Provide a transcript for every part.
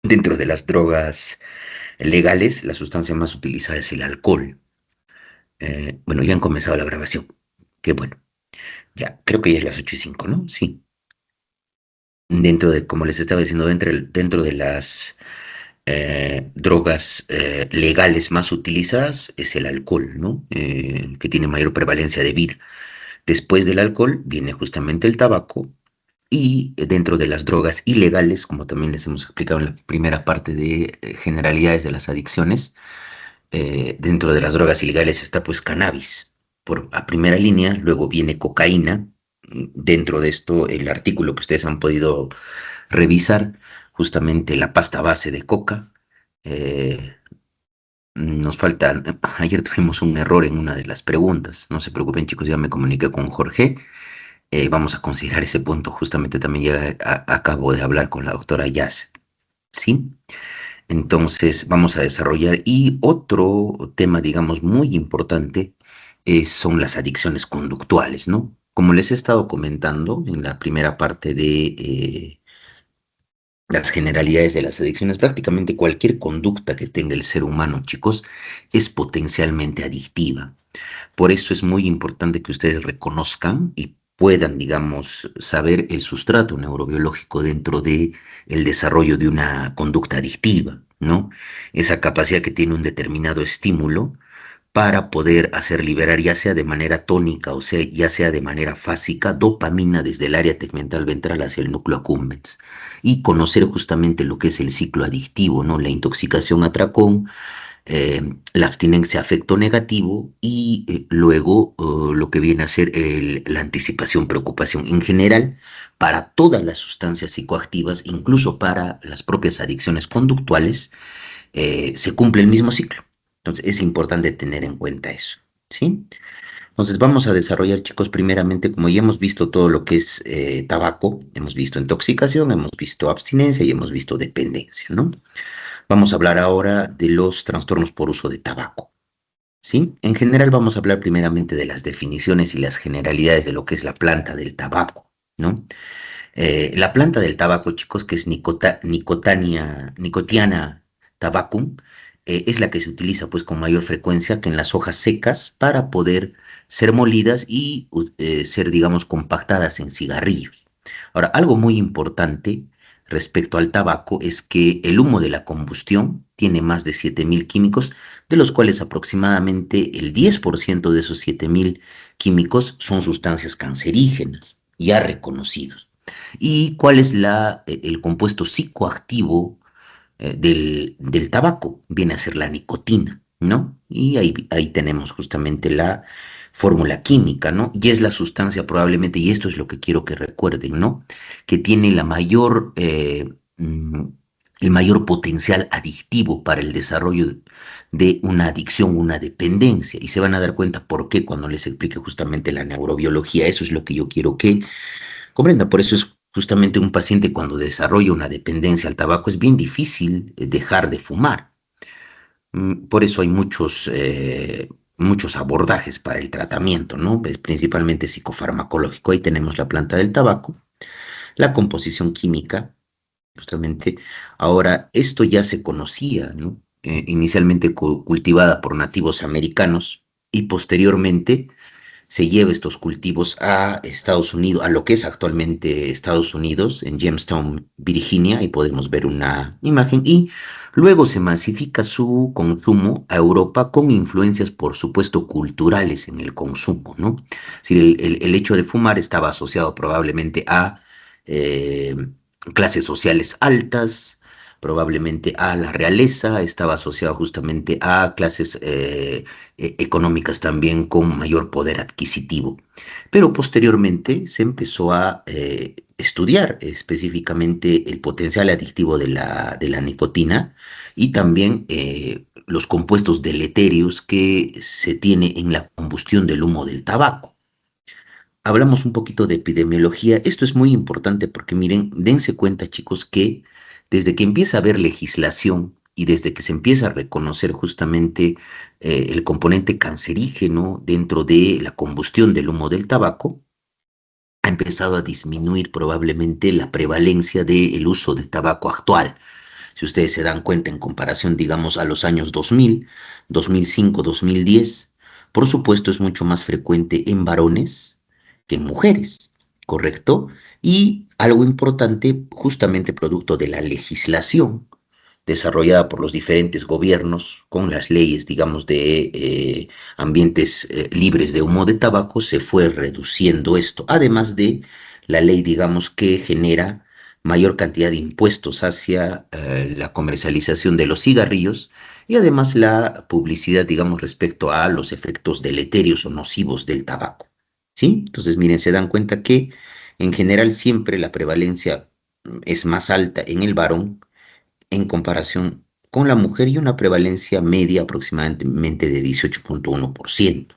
Dentro de las drogas legales, la sustancia más utilizada es el alcohol. Bueno, ya han comenzado la grabación. Qué bueno. Ya, creo que ya es las 8:05, ¿no? Sí. Dentro de, como les estaba diciendo, dentro de las drogas legales más utilizadas es el alcohol, ¿no? Que tiene mayor prevalencia de vida. Después del alcohol viene justamente el tabaco y dentro de las drogas ilegales, como también les hemos explicado en la primera parte de generalidades de las adicciones, dentro de las drogas ilegales está pues cannabis a primera línea, luego viene cocaína. Dentro de esto, el artículo que ustedes han podido revisar, justamente la pasta base de coca. eh, Nos falta, ayer tuvimos un error en una de las preguntas, no se preocupen chicos, ya me comuniqué con Jorge. Vamos a considerar ese punto, justamente también ya acabo de hablar con la doctora Yas, ¿sí? Entonces vamos a desarrollar. Y otro tema, digamos, muy importante son las adicciones conductuales, ¿no? Como les he estado comentando en la primera parte de las generalidades de las adicciones, prácticamente cualquier conducta que tenga el ser humano, chicos, es potencialmente adictiva. Por eso es muy importante que ustedes reconozcan y puedan, digamos, saber el sustrato neurobiológico dentro de el desarrollo de una conducta adictiva, ¿no? Esa capacidad que tiene un determinado estímulo para poder hacer liberar, ya sea de manera tónica o sea, ya sea de manera fásica, dopamina desde el área tegmental ventral hacia el núcleo accumbens y conocer justamente lo que es el ciclo adictivo, ¿no? La intoxicación atracón, la abstinencia afecto negativo y luego lo que viene a ser la anticipación preocupación en general para todas las sustancias psicoactivas, incluso para las propias adicciones conductuales, se cumple el mismo ciclo. Entonces es importante tener en cuenta eso, ¿sí? Entonces vamos a desarrollar, chicos, primeramente, como ya hemos visto todo lo que es tabaco, hemos visto intoxicación, hemos visto abstinencia y hemos visto dependencia, ¿no? Vamos a hablar ahora de los trastornos por uso de tabaco, ¿sí? En general vamos a hablar primeramente de las definiciones y las generalidades de lo que es la planta del tabaco, ¿no? La planta del tabaco, chicos, que es Nicotiana tabacum, es la que se utiliza pues con mayor frecuencia que en las hojas secas para poder ser molidas y ser, digamos, compactadas en cigarrillos. Ahora, algo muy importante respecto al tabaco es que el humo de la combustión tiene más de 7.000 químicos, de los cuales aproximadamente el 10% de esos 7.000 químicos son sustancias cancerígenas, ya reconocidos. ¿Y cuál es el compuesto psicoactivo del tabaco? Viene a ser la nicotina, ¿no? Y ahí tenemos justamente la fórmula química, ¿no? Y es la sustancia probablemente, y esto es lo que quiero que recuerden, ¿no? Que tiene mm, el mayor potencial adictivo para el desarrollo de una adicción, una dependencia. Y se van a dar cuenta por qué cuando les explique justamente la neurobiología. Eso es lo que yo quiero que comprenda. Por eso es justamente un paciente cuando desarrolla una dependencia al tabaco es bien difícil dejar de fumar. Por eso hay muchos abordajes para el tratamiento, ¿no? Principalmente psicofarmacológico. Ahí tenemos la planta del tabaco, la composición química, justamente. Ahora, esto ya se conocía, ¿no? Inicialmente cultivada por nativos americanos y posteriormente se lleva estos cultivos a Estados Unidos, a lo que es actualmente Estados Unidos, en Jamestown, Virginia, y podemos ver una imagen, y luego se masifica su consumo a Europa con influencias, por supuesto, culturales en el consumo, ¿no? Es decir, el hecho de fumar estaba asociado probablemente a eh, clases sociales altas, probablemente a la realeza, estaba asociado justamente a clases económicas también con mayor poder adquisitivo. Pero posteriormente se empezó a estudiar específicamente el potencial adictivo de la nicotina y también los compuestos deleterios que se tiene en la combustión del humo del tabaco. Hablamos un poquito de epidemiología. Esto es muy importante porque miren, dense cuenta, chicos, que desde que empieza a haber legislación y desde que se empieza a reconocer justamente el componente cancerígeno dentro de la combustión del humo del tabaco, ha empezado a disminuir probablemente la prevalencia del uso de tabaco actual. Si ustedes se dan cuenta en comparación, digamos, a los años 2000, 2005, 2010, por supuesto es mucho más frecuente en varones que en mujeres, ¿correcto? Y algo importante, justamente producto de la legislación desarrollada por los diferentes gobiernos con las leyes, digamos, de ambientes libres de humo de tabaco, se fue reduciendo esto, además de la ley, digamos, que genera mayor cantidad de impuestos hacia la comercialización de los cigarrillos y además la publicidad, digamos, respecto a los efectos deleterios o nocivos del tabaco. ¿Sí? Entonces, miren, se dan cuenta que en general siempre la prevalencia es más alta en el varón en comparación con la mujer y una prevalencia media aproximadamente de 18,1%,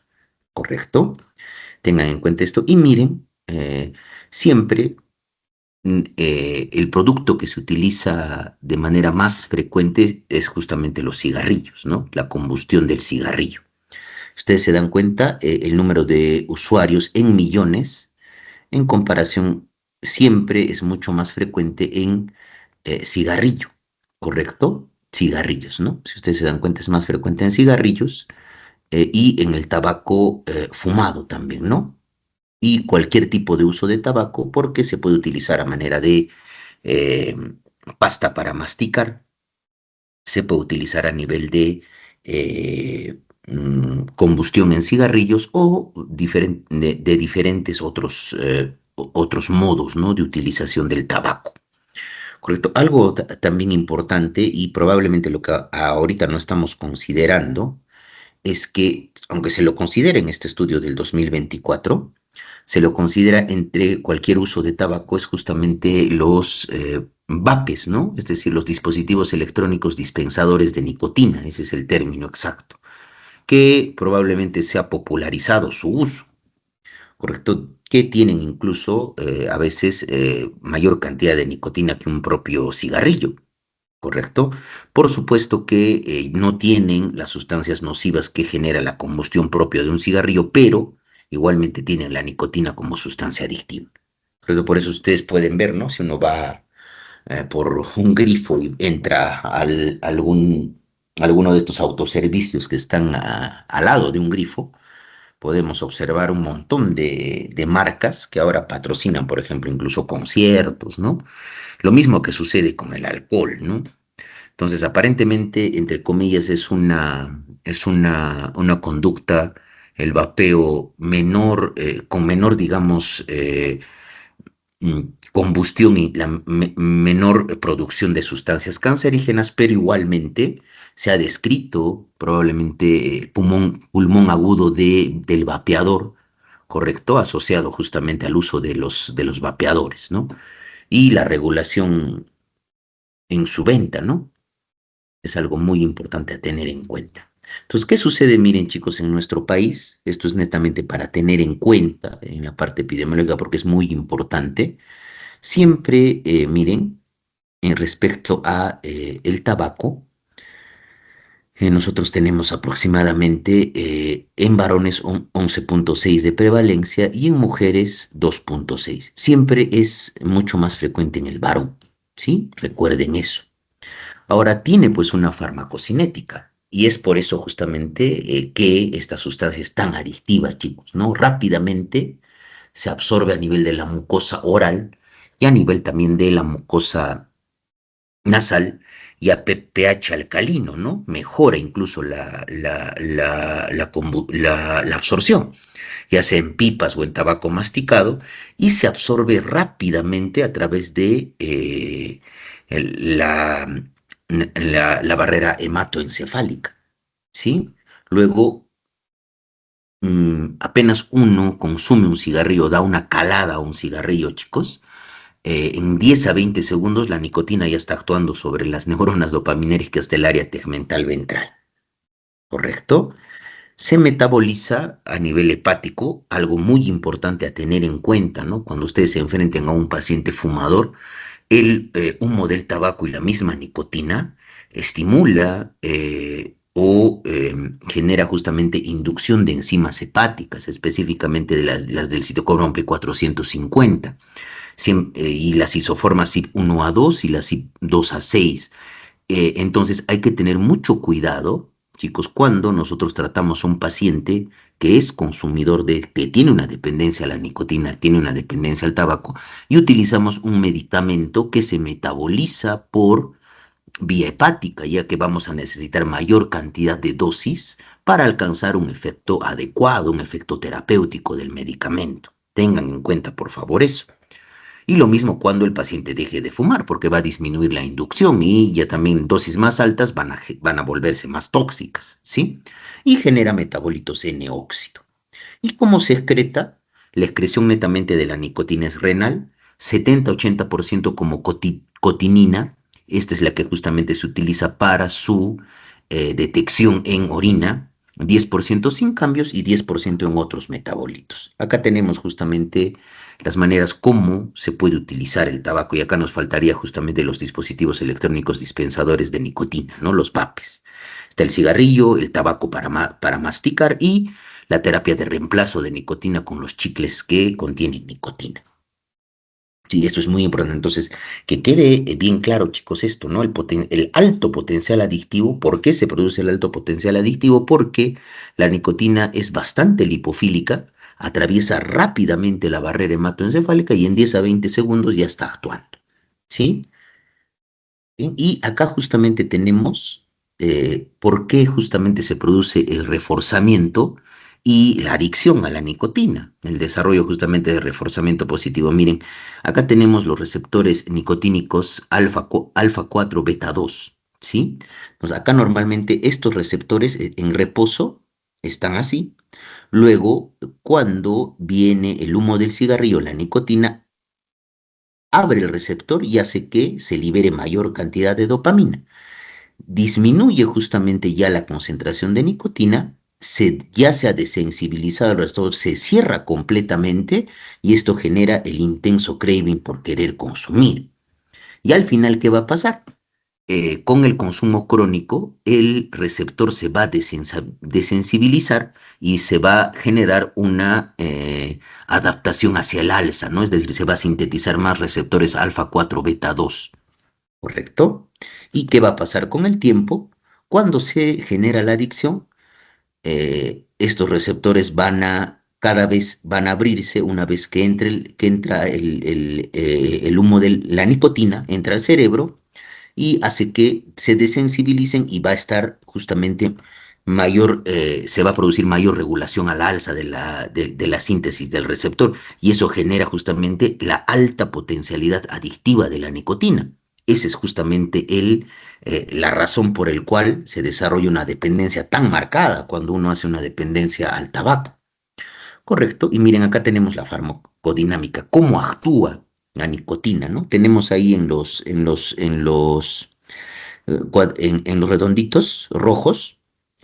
¿correcto? Tengan en cuenta esto y miren, siempre el producto que se utiliza de manera más frecuente es justamente los cigarrillos, ¿no? La combustión del cigarrillo. Ustedes se dan cuenta, el número de usuarios en millones, en comparación, siempre es mucho más frecuente en cigarrillo, ¿correcto? Cigarrillos, ¿no? Si ustedes se dan cuenta, es más frecuente en cigarrillos y en el tabaco fumado también, ¿no? Y cualquier tipo de uso de tabaco porque se puede utilizar a manera de eh, pasta para masticar, se puede utilizar a nivel de combustión en cigarrillos o de diferentes otros modos, ¿no? De utilización del tabaco. Correcto. Algo también importante y probablemente lo que ahorita no estamos considerando es que, aunque se lo considera en este estudio del 2024, se lo considera entre cualquier uso de tabaco es justamente los vapes, ¿no? Es decir, los dispositivos electrónicos dispensadores de nicotina, ese es el término exacto, que probablemente se ha popularizado su uso, ¿correcto? Que tienen incluso a veces mayor cantidad de nicotina que un propio cigarrillo. ¿Correcto? Por supuesto que no tienen las sustancias nocivas que genera la combustión propia de un cigarrillo, pero igualmente tienen la nicotina como sustancia adictiva. Por eso ustedes pueden ver, ¿no? Si uno va por un grifo y entra alguno de estos autoservicios que están al lado de un grifo, podemos observar un montón de marcas que ahora patrocinan, por ejemplo, incluso conciertos, ¿no? Lo mismo que sucede con el alcohol, ¿no? Entonces, aparentemente, entre comillas, es una conducta, el vapeo menor, con menor, digamos, combustión y la menor producción de sustancias cancerígenas, pero igualmente se ha descrito probablemente el pulmón agudo del vapeador, ¿correcto? Asociado justamente al uso de los vapeadores, ¿no? Y la regulación en su venta, ¿no? Es algo muy importante a tener en cuenta. Entonces, ¿qué sucede? Miren, chicos, en nuestro país, esto es netamente para tener en cuenta en la parte epidemiológica porque es muy importante. Siempre, miren, en respecto a el tabaco, nosotros tenemos aproximadamente en varones 11,6 de prevalencia y en mujeres 2,6. Siempre es mucho más frecuente en el varón, ¿sí? Recuerden eso. Ahora tiene pues una farmacocinética y es por eso justamente que esta sustancia es tan adictiva, chicos, ¿no? Rápidamente se absorbe a nivel de la mucosa oral y a nivel también de la mucosa nasal y a pH alcalino, ¿no? Mejora incluso la absorción, ya sea en pipas o en tabaco masticado, y se absorbe rápidamente a través de la barrera hematoencefálica, ¿sí? Luego, apenas uno consume un cigarrillo, da una calada a un cigarrillo, chicos, en 10 a 20 segundos la nicotina ya está actuando sobre las neuronas dopaminérgicas del área tegmental ventral, ¿correcto? Se metaboliza a nivel hepático, algo muy importante a tener en cuenta, ¿no? Cuando ustedes se enfrenten a un paciente fumador, el humo del tabaco y la misma nicotina estimula o genera justamente inducción de enzimas hepáticas, específicamente de las del citocromo P450 y las isoformas CYP1A2 y las CYP2A6. Entonces hay que tener mucho cuidado, chicos, cuando nosotros tratamos a un paciente que es consumidor que tiene una dependencia a la nicotina, tiene una dependencia al tabaco, y utilizamos un medicamento que se metaboliza por vía hepática, ya que vamos a necesitar mayor cantidad de dosis para alcanzar un efecto adecuado, un efecto terapéutico del medicamento. Tengan en cuenta, por favor, eso. Y lo mismo cuando el paciente deje de fumar, porque va a disminuir la inducción y ya también dosis más altas van a volverse más tóxicas, ¿sí? Y genera metabolitos N-óxido. ¿Y cómo se excreta? La excreción netamente de la nicotina es renal, 70-80% como cotinina, esta es la que justamente se utiliza para su detección en orina, 10% sin cambios y 10% en otros metabolitos. Acá tenemos justamente las maneras como se puede utilizar el tabaco y acá nos faltaría justamente los dispositivos electrónicos dispensadores de nicotina, ¿no? Los vapes. Está el cigarrillo, el tabaco para masticar y la terapia de reemplazo de nicotina con los chicles que contienen nicotina. Sí, esto es muy importante. Entonces, que quede bien claro, chicos, esto, ¿no? El alto potencial adictivo. ¿Por qué se produce el alto potencial adictivo? Porque la nicotina es bastante lipofílica, atraviesa rápidamente la barrera hematoencefálica y en 10 a 20 segundos ya está actuando. ¿Sí? Bien, y acá justamente tenemos por qué justamente se produce el reforzamiento y la adicción a la nicotina, el desarrollo justamente de reforzamiento positivo. Miren, acá tenemos los receptores nicotínicos alfa 4 beta 2, ¿sí? Pues acá normalmente estos receptores en reposo están así. Luego, cuando viene el humo del cigarrillo, la nicotina abre el receptor y hace que se libere mayor cantidad de dopamina. Disminuye justamente ya la concentración de nicotina, ya se ha desensibilizado el receptor, se cierra completamente y esto genera el intenso craving por querer consumir. Y al final, ¿qué va a pasar? Con el consumo crónico, el receptor se va a desensibilizar y se va a generar una adaptación hacia el alza, ¿no? Es decir, se va a sintetizar más receptores alfa 4 beta 2, ¿correcto? ¿Y qué va a pasar con el tiempo? Cuando se genera la adicción, estos receptores cada vez van a abrirse una vez que entra el humo de la nicotina, entra al cerebro y hace que se desensibilicen y va a estar justamente se va a producir mayor regulación al alza de la síntesis del receptor y eso genera justamente la alta potencialidad adictiva de la nicotina. Esa es justamente la razón por el cual se desarrolla una dependencia tan marcada cuando uno hace una dependencia al tabaco. Correcto. Y miren, acá tenemos la farmacodinámica, cómo actúa la nicotina, ¿no? Tenemos ahí en los redonditos rojos,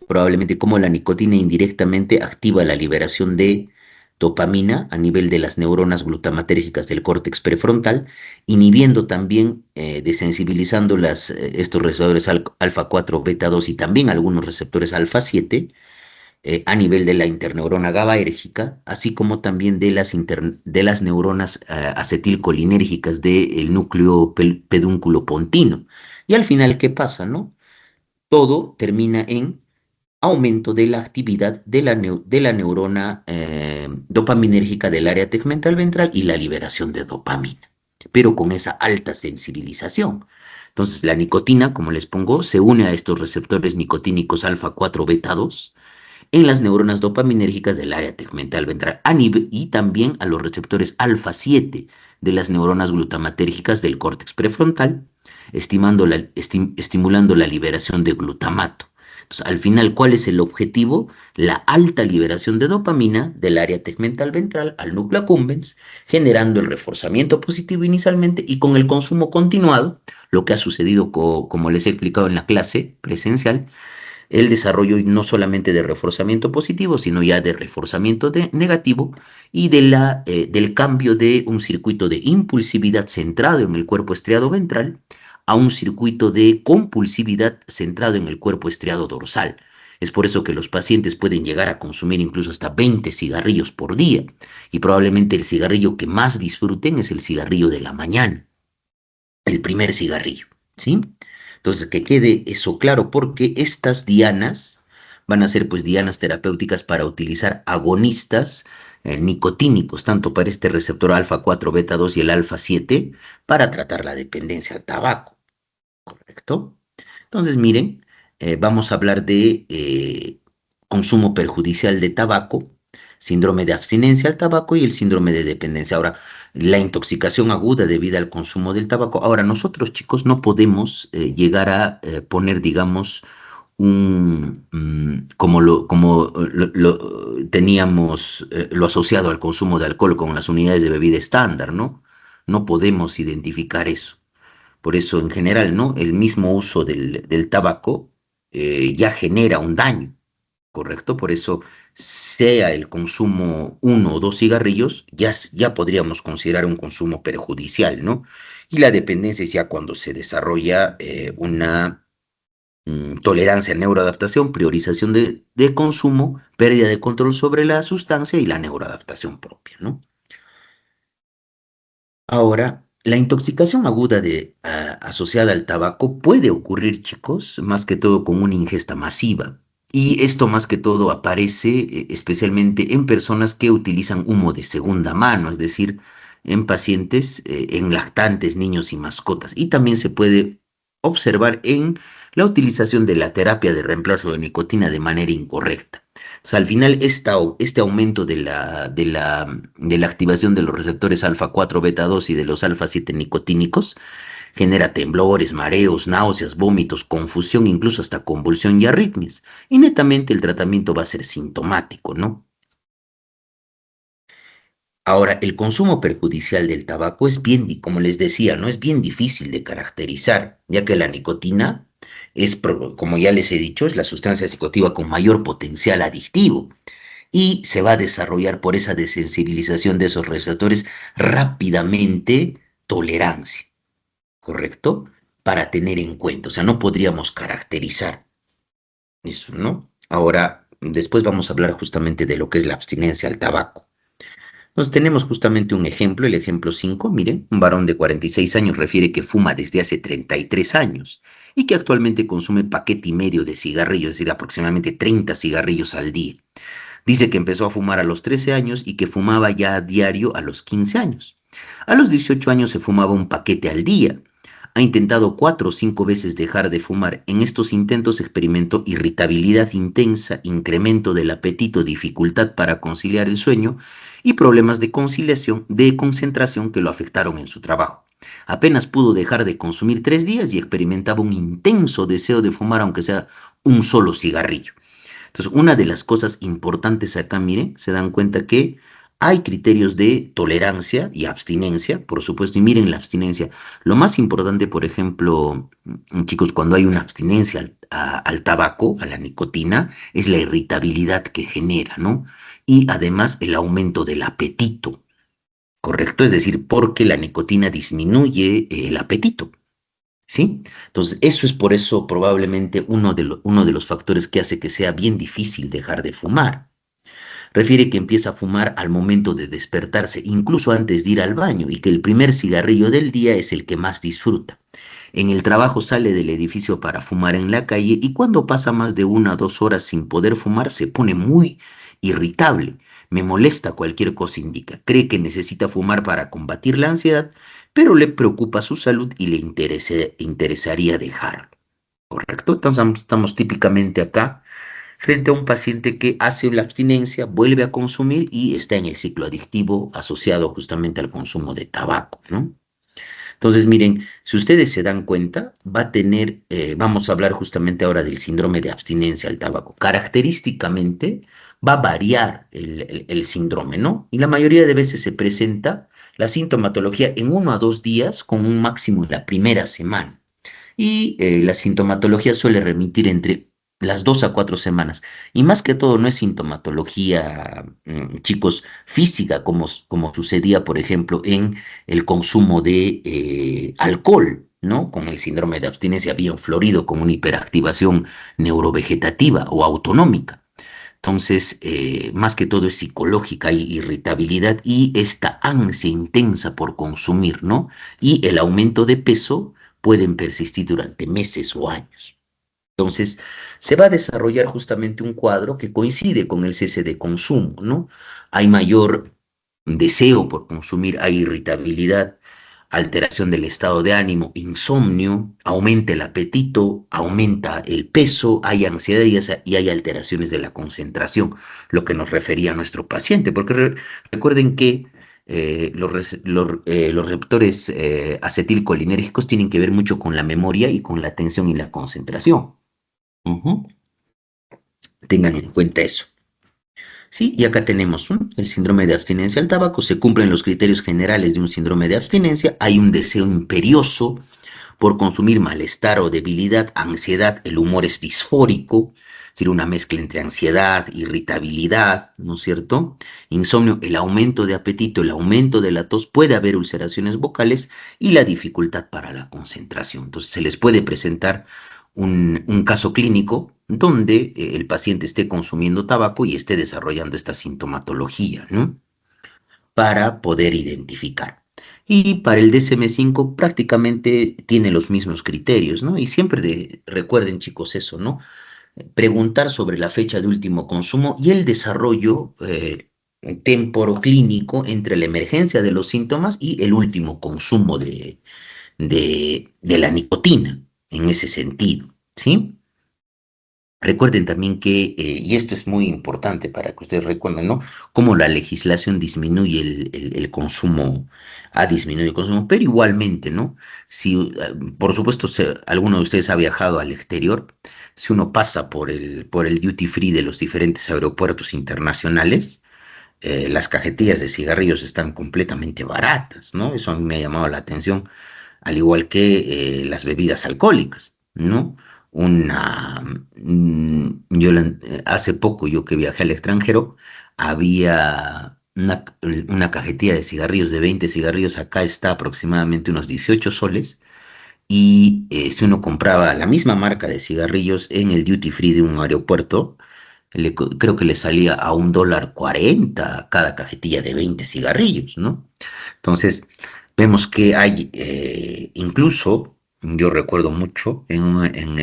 probablemente cómo la nicotina indirectamente activa la liberación de dopamina a nivel de las neuronas glutamatérgicas del córtex prefrontal, inhibiendo también, desensibilizando estos receptores alfa 4 beta 2 y también algunos receptores alfa 7 a nivel de la interneurona GABAérgica, así como también de las neuronas acetilcolinérgicas del núcleo pedúnculo pontino. Y al final, ¿qué pasa, no? Todo termina en aumento de la actividad de la neurona dopaminérgica del área tegmental ventral y la liberación de dopamina, pero con esa alta sensibilización. Entonces, la nicotina, como les pongo, se une a estos receptores nicotínicos alfa 4 beta 2 en las neuronas dopaminérgicas del área tegmental ventral y también a los receptores alfa 7 de las neuronas glutamatérgicas del córtex prefrontal, estimulando la liberación de glutamato. Entonces, al final, ¿cuál es el objetivo? La alta liberación de dopamina del área tegmental ventral al núcleo accumbens, generando el reforzamiento positivo inicialmente y con el consumo continuado, lo que ha sucedido, como les he explicado en la clase presencial, el desarrollo no solamente de reforzamiento positivo, sino ya de reforzamiento negativo y del cambio de un circuito de impulsividad centrado en el cuerpo estriado ventral a un circuito de compulsividad centrado en el cuerpo estriado dorsal. Es por eso que los pacientes pueden llegar a consumir incluso hasta 20 cigarrillos por día y probablemente el cigarrillo que más disfruten es el cigarrillo de la mañana, el primer cigarrillo, ¿sí? Entonces, que quede eso claro, porque estas dianas van a ser pues dianas terapéuticas para utilizar agonistas nicotínicos, tanto para este receptor alfa 4 beta 2 y el alfa 7, para tratar la dependencia al tabaco, ¿correcto? Entonces, miren, vamos a hablar de consumo perjudicial de tabaco, síndrome de abstinencia al tabaco y el síndrome de dependencia. Ahora, la intoxicación aguda debida al consumo del tabaco. Ahora, nosotros, chicos, no podemos llegar a poner, digamos, como lo teníamos lo asociado al consumo de alcohol con las unidades de bebida estándar, ¿no? No podemos identificar eso. Por eso, en general, ¿no? El mismo uso del tabaco ya genera un daño, ¿correcto? Por eso, sea el consumo uno o dos cigarrillos, ya podríamos considerar un consumo perjudicial, ¿no? Y la dependencia es ya cuando se desarrolla una tolerancia a neuroadaptación, priorización de consumo, pérdida de control sobre la sustancia y la neuroadaptación propia, ¿no? Ahora, la intoxicación aguda asociada al tabaco puede ocurrir, chicos, más que todo con una ingesta masiva. Y esto más que todo aparece especialmente en personas que utilizan humo de segunda mano, es decir, en pacientes, en lactantes, niños y mascotas. Y también se puede observar en la utilización de la terapia de reemplazo de nicotina de manera incorrecta. O sea, al final, este aumento de la activación de los receptores alfa 4 beta 2 y de los alfa 7 nicotínicos genera temblores, mareos, náuseas, vómitos, confusión, incluso hasta convulsión y arritmias. Y netamente el tratamiento va a ser sintomático, ¿no? Ahora, el consumo perjudicial del tabaco es bien, como les decía, no es bien difícil de caracterizar, ya que la nicotina es, como ya les he dicho, es la sustancia psicoactiva con mayor potencial adictivo y se va a desarrollar por esa desensibilización de esos receptores rápidamente tolerancia, ¿correcto? Para tener en cuenta, o sea, no podríamos caracterizar eso, ¿no? Ahora, después vamos a hablar justamente de lo que es la abstinencia al tabaco. Entonces tenemos justamente un ejemplo, el ejemplo 5. Miren, un varón de 46 años refiere que fuma desde hace 33 años y que actualmente consume paquete y medio de cigarrillos, es decir, aproximadamente 30 cigarrillos al día. Dice que empezó a fumar a los 13 años y que fumaba ya a diario a los 15 años. A los 18 años se fumaba un paquete al día. Ha intentado 4 o 5 veces dejar de fumar. En estos intentos experimentó irritabilidad intensa, incremento del apetito, dificultad para conciliar el sueño y problemas de conciliación, de concentración que lo afectaron en su trabajo. Apenas pudo dejar de consumir 3 días y experimentaba un intenso deseo de fumar, aunque sea un solo cigarrillo. Entonces, una de las cosas importantes acá, miren, se dan cuenta que hay criterios de tolerancia y abstinencia, por supuesto, y miren la abstinencia. Lo más importante, por ejemplo, chicos, cuando hay una abstinencia al tabaco, a la nicotina, es la irritabilidad que genera, ¿no? Y además el aumento del apetito, ¿correcto? Es decir, porque la nicotina disminuye el apetito. ¿Sí? Entonces, eso es por eso probablemente uno de los factores que hace que sea bien difícil dejar de fumar. Refiere que empieza a fumar al momento de despertarse, incluso antes de ir al baño, y que el primer cigarrillo del día es el que más disfruta. En el trabajo sale del edificio para fumar en la calle y cuando pasa más de 1 o 2 horas sin poder fumar se pone muy irritable. Me molesta cualquier cosa indica. Cree que necesita fumar para combatir la ansiedad, pero le preocupa su salud y le interesaría dejarlo. ¿Correcto? Entonces estamos típicamente acá frente a un paciente que hace la abstinencia, vuelve a consumir y está en el ciclo adictivo asociado justamente al consumo de tabaco, ¿no? Entonces, miren, si ustedes se dan cuenta, vamos a hablar justamente ahora del síndrome de abstinencia al tabaco. Característicamente va a variar el síndrome, ¿no? Y la mayoría de veces se presenta la sintomatología en 1 a 2 días con un máximo en la primera semana. Y la sintomatología suele remitir entre las 2 a 4 semanas. Y más que todo, no es sintomatología, chicos, física, como sucedía, por ejemplo, en el consumo de alcohol, ¿no? Con el síndrome de abstinencia bien florido, con una hiperactivación neurovegetativa o autonómica. Entonces, más que todo es psicológica, hay irritabilidad y esta ansia intensa por consumir, ¿no? Y el aumento de peso pueden persistir durante meses o años. Entonces, se va a desarrollar justamente un cuadro que coincide con el cese de consumo, ¿no? Hay mayor deseo por consumir, hay irritabilidad, alteración del estado de ánimo, insomnio, aumenta el apetito, aumenta el peso, hay ansiedad y hay alteraciones de la concentración, lo que nos refería a nuestro paciente, porque recuerden que los receptores acetilcolinérgicos tienen que ver mucho con la memoria y con la atención y la concentración. Ujú. Tengan en cuenta eso. Sí, y acá tenemos el síndrome de abstinencia al tabaco. Se cumplen los criterios generales de un síndrome de abstinencia. Hay un deseo imperioso por consumir, malestar o debilidad, ansiedad, el humor es disfórico, es decir, una mezcla entre ansiedad, irritabilidad, ¿no es cierto? Insomnio, el aumento de apetito, el aumento de la tos, puede haber ulceraciones vocales y la dificultad para la concentración. Entonces, se les puede presentar un caso clínico donde el paciente esté consumiendo tabaco y esté desarrollando esta sintomatología, ¿no? Para poder identificar. Y para el DSM-5 prácticamente tiene los mismos criterios, ¿no? Y siempre recuerden, chicos, eso, ¿no? Preguntar sobre la fecha de último consumo y el desarrollo temporoclínico entre la emergencia de los síntomas y el último consumo de la nicotina, en ese sentido, ¿sí? Recuerden también que, y esto es muy importante para que ustedes recuerden, ¿no? Cómo la legislación disminuye el consumo, ha disminuido el consumo, pero igualmente, ¿no? Si, por supuesto, alguno de ustedes ha viajado al exterior, si uno pasa por el duty free de los diferentes aeropuertos internacionales, las cajetillas de cigarrillos están completamente baratas, ¿no? Eso a mí me ha llamado la atención, al igual que las bebidas alcohólicas, ¿no? Una, hace poco yo que viajé al extranjero, había una cajetilla de cigarrillos de 20 cigarrillos, acá está aproximadamente unos 18 soles, y si uno compraba la misma marca de cigarrillos en el duty free de un aeropuerto, creo que le salía a $1.40 cada cajetilla de 20 cigarrillos, ¿no? Entonces, vemos que hay, incluso, yo recuerdo mucho, en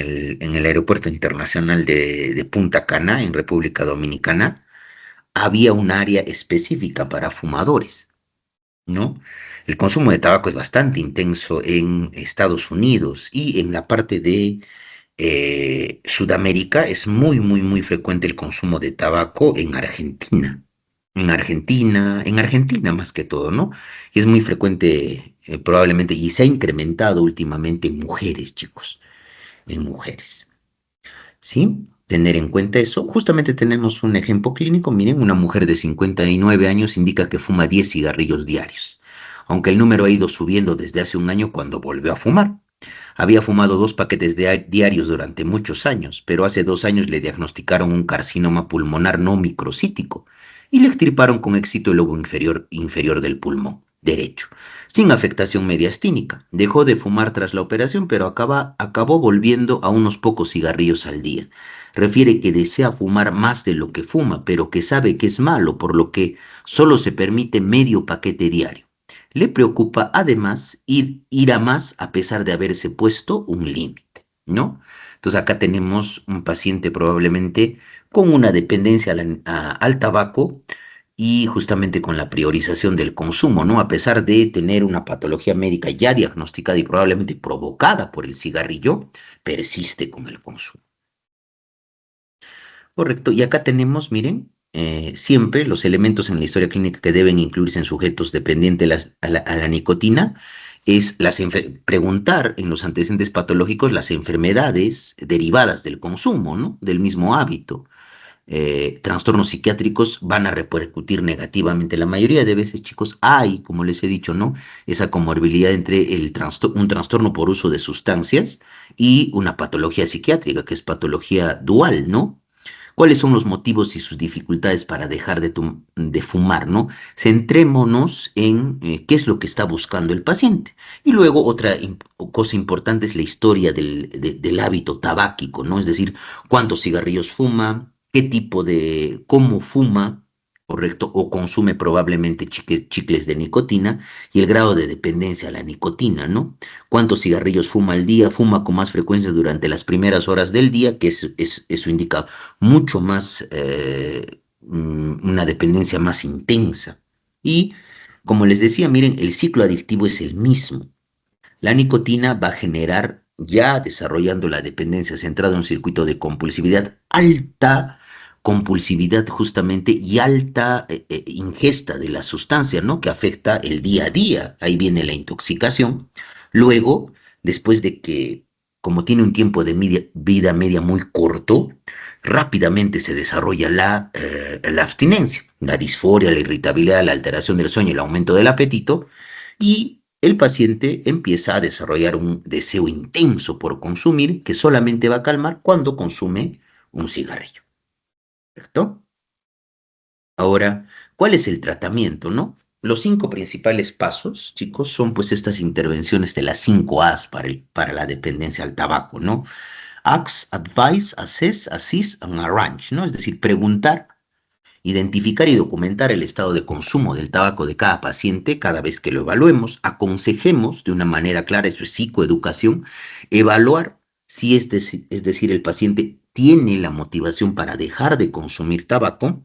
el aeropuerto internacional de Punta Cana, en República Dominicana, había un área específica para fumadores, ¿no? El consumo de tabaco es bastante intenso en Estados Unidos y en la parte de Sudamérica es muy, muy, muy frecuente el consumo de tabaco en Argentina. En Argentina más que todo, ¿no? Y es muy frecuente, probablemente, y se ha incrementado últimamente en mujeres, chicos, en mujeres. ¿Sí? Tener en cuenta eso. Justamente tenemos un ejemplo clínico. Miren, una mujer de 59 años indica que fuma 10 cigarrillos diarios, aunque el número ha ido subiendo desde hace un año cuando volvió a fumar. Había fumado 2 paquetes diarios durante muchos años, pero hace 2 años le diagnosticaron un carcinoma pulmonar no microcítico y le extirparon con éxito el lobo inferior del pulmón derecho, sin afectación mediastínica. Dejó de fumar tras la operación, pero acabó volviendo a unos pocos cigarrillos al día. Refiere que desea fumar más de lo que fuma, pero que sabe que es malo, por lo que solo se permite medio paquete diario. Le preocupa además ir a más a pesar de haberse puesto un límite, ¿no? Entonces acá tenemos un paciente probablemente con una dependencia al tabaco y justamente con la priorización del consumo, ¿no? A pesar de tener una patología médica ya diagnosticada y probablemente provocada por el cigarrillo, persiste con el consumo. Correcto. Y acá tenemos, miren, siempre los elementos en la historia clínica que deben incluirse en sujetos dependientes a la nicotina es preguntar en los antecedentes patológicos las enfermedades derivadas del consumo, ¿no? Del mismo hábito. Trastornos psiquiátricos van a repercutir negativamente. La mayoría de veces, chicos, hay, como les he dicho, ¿no? Esa comorbilidad entre un trastorno por uso de sustancias y una patología psiquiátrica, que es patología dual, ¿no? ¿Cuáles son los motivos y sus dificultades para dejar de fumar, ¿no? Centrémonos en qué es lo que está buscando el paciente. Y luego otra cosa importante es la historia del hábito tabáquico, ¿no? Es decir, cuántos cigarrillos fuma, cómo fuma, ¿correcto? O consume probablemente chicles de nicotina y el grado de dependencia a la nicotina, ¿no? ¿Cuántos cigarrillos fuma al día? Fuma con más frecuencia durante las primeras horas del día, que eso indica mucho más, una dependencia más intensa. Y como les decía, miren, el ciclo adictivo es el mismo. La nicotina va a generar, ya desarrollando la dependencia centrada en un circuito de compulsividad, alta compulsividad justamente y alta ingesta de la sustancia, ¿no? Que afecta el día a día. Ahí viene la intoxicación. Luego, después de que, como tiene un tiempo de vida media muy corto, rápidamente se desarrolla la abstinencia, la disforia, la irritabilidad, la alteración del sueño, el aumento del apetito y el paciente empieza a desarrollar un deseo intenso por consumir que solamente va a calmar cuando consume un cigarrillo. ¿Correcto? Ahora, ¿cuál es el tratamiento, no? Los 5 principales pasos, chicos, son pues estas intervenciones de las 5 A's para la dependencia al tabaco, ¿no? Ask, advise, assess, assist and arrange, ¿no? Es decir, preguntar, identificar y documentar el estado de consumo del tabaco de cada paciente cada vez que lo evaluemos, aconsejemos de una manera clara, eso es psicoeducación, evaluar si es decir, el paciente tiene la motivación para dejar de consumir tabaco,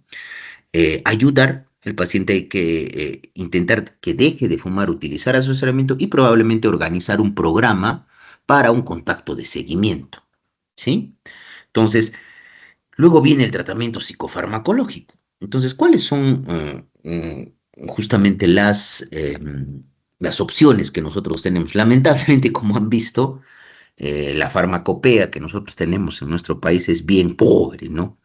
ayudar al paciente que intentar que deje de fumar, utilizar asesoramiento y probablemente organizar un programa para un contacto de seguimiento, ¿sí? Entonces, luego viene el tratamiento psicofarmacológico. Entonces, ¿cuáles son justamente las opciones que nosotros tenemos? Lamentablemente, como han visto, la farmacopea que nosotros tenemos en nuestro país es bien pobre, ¿no?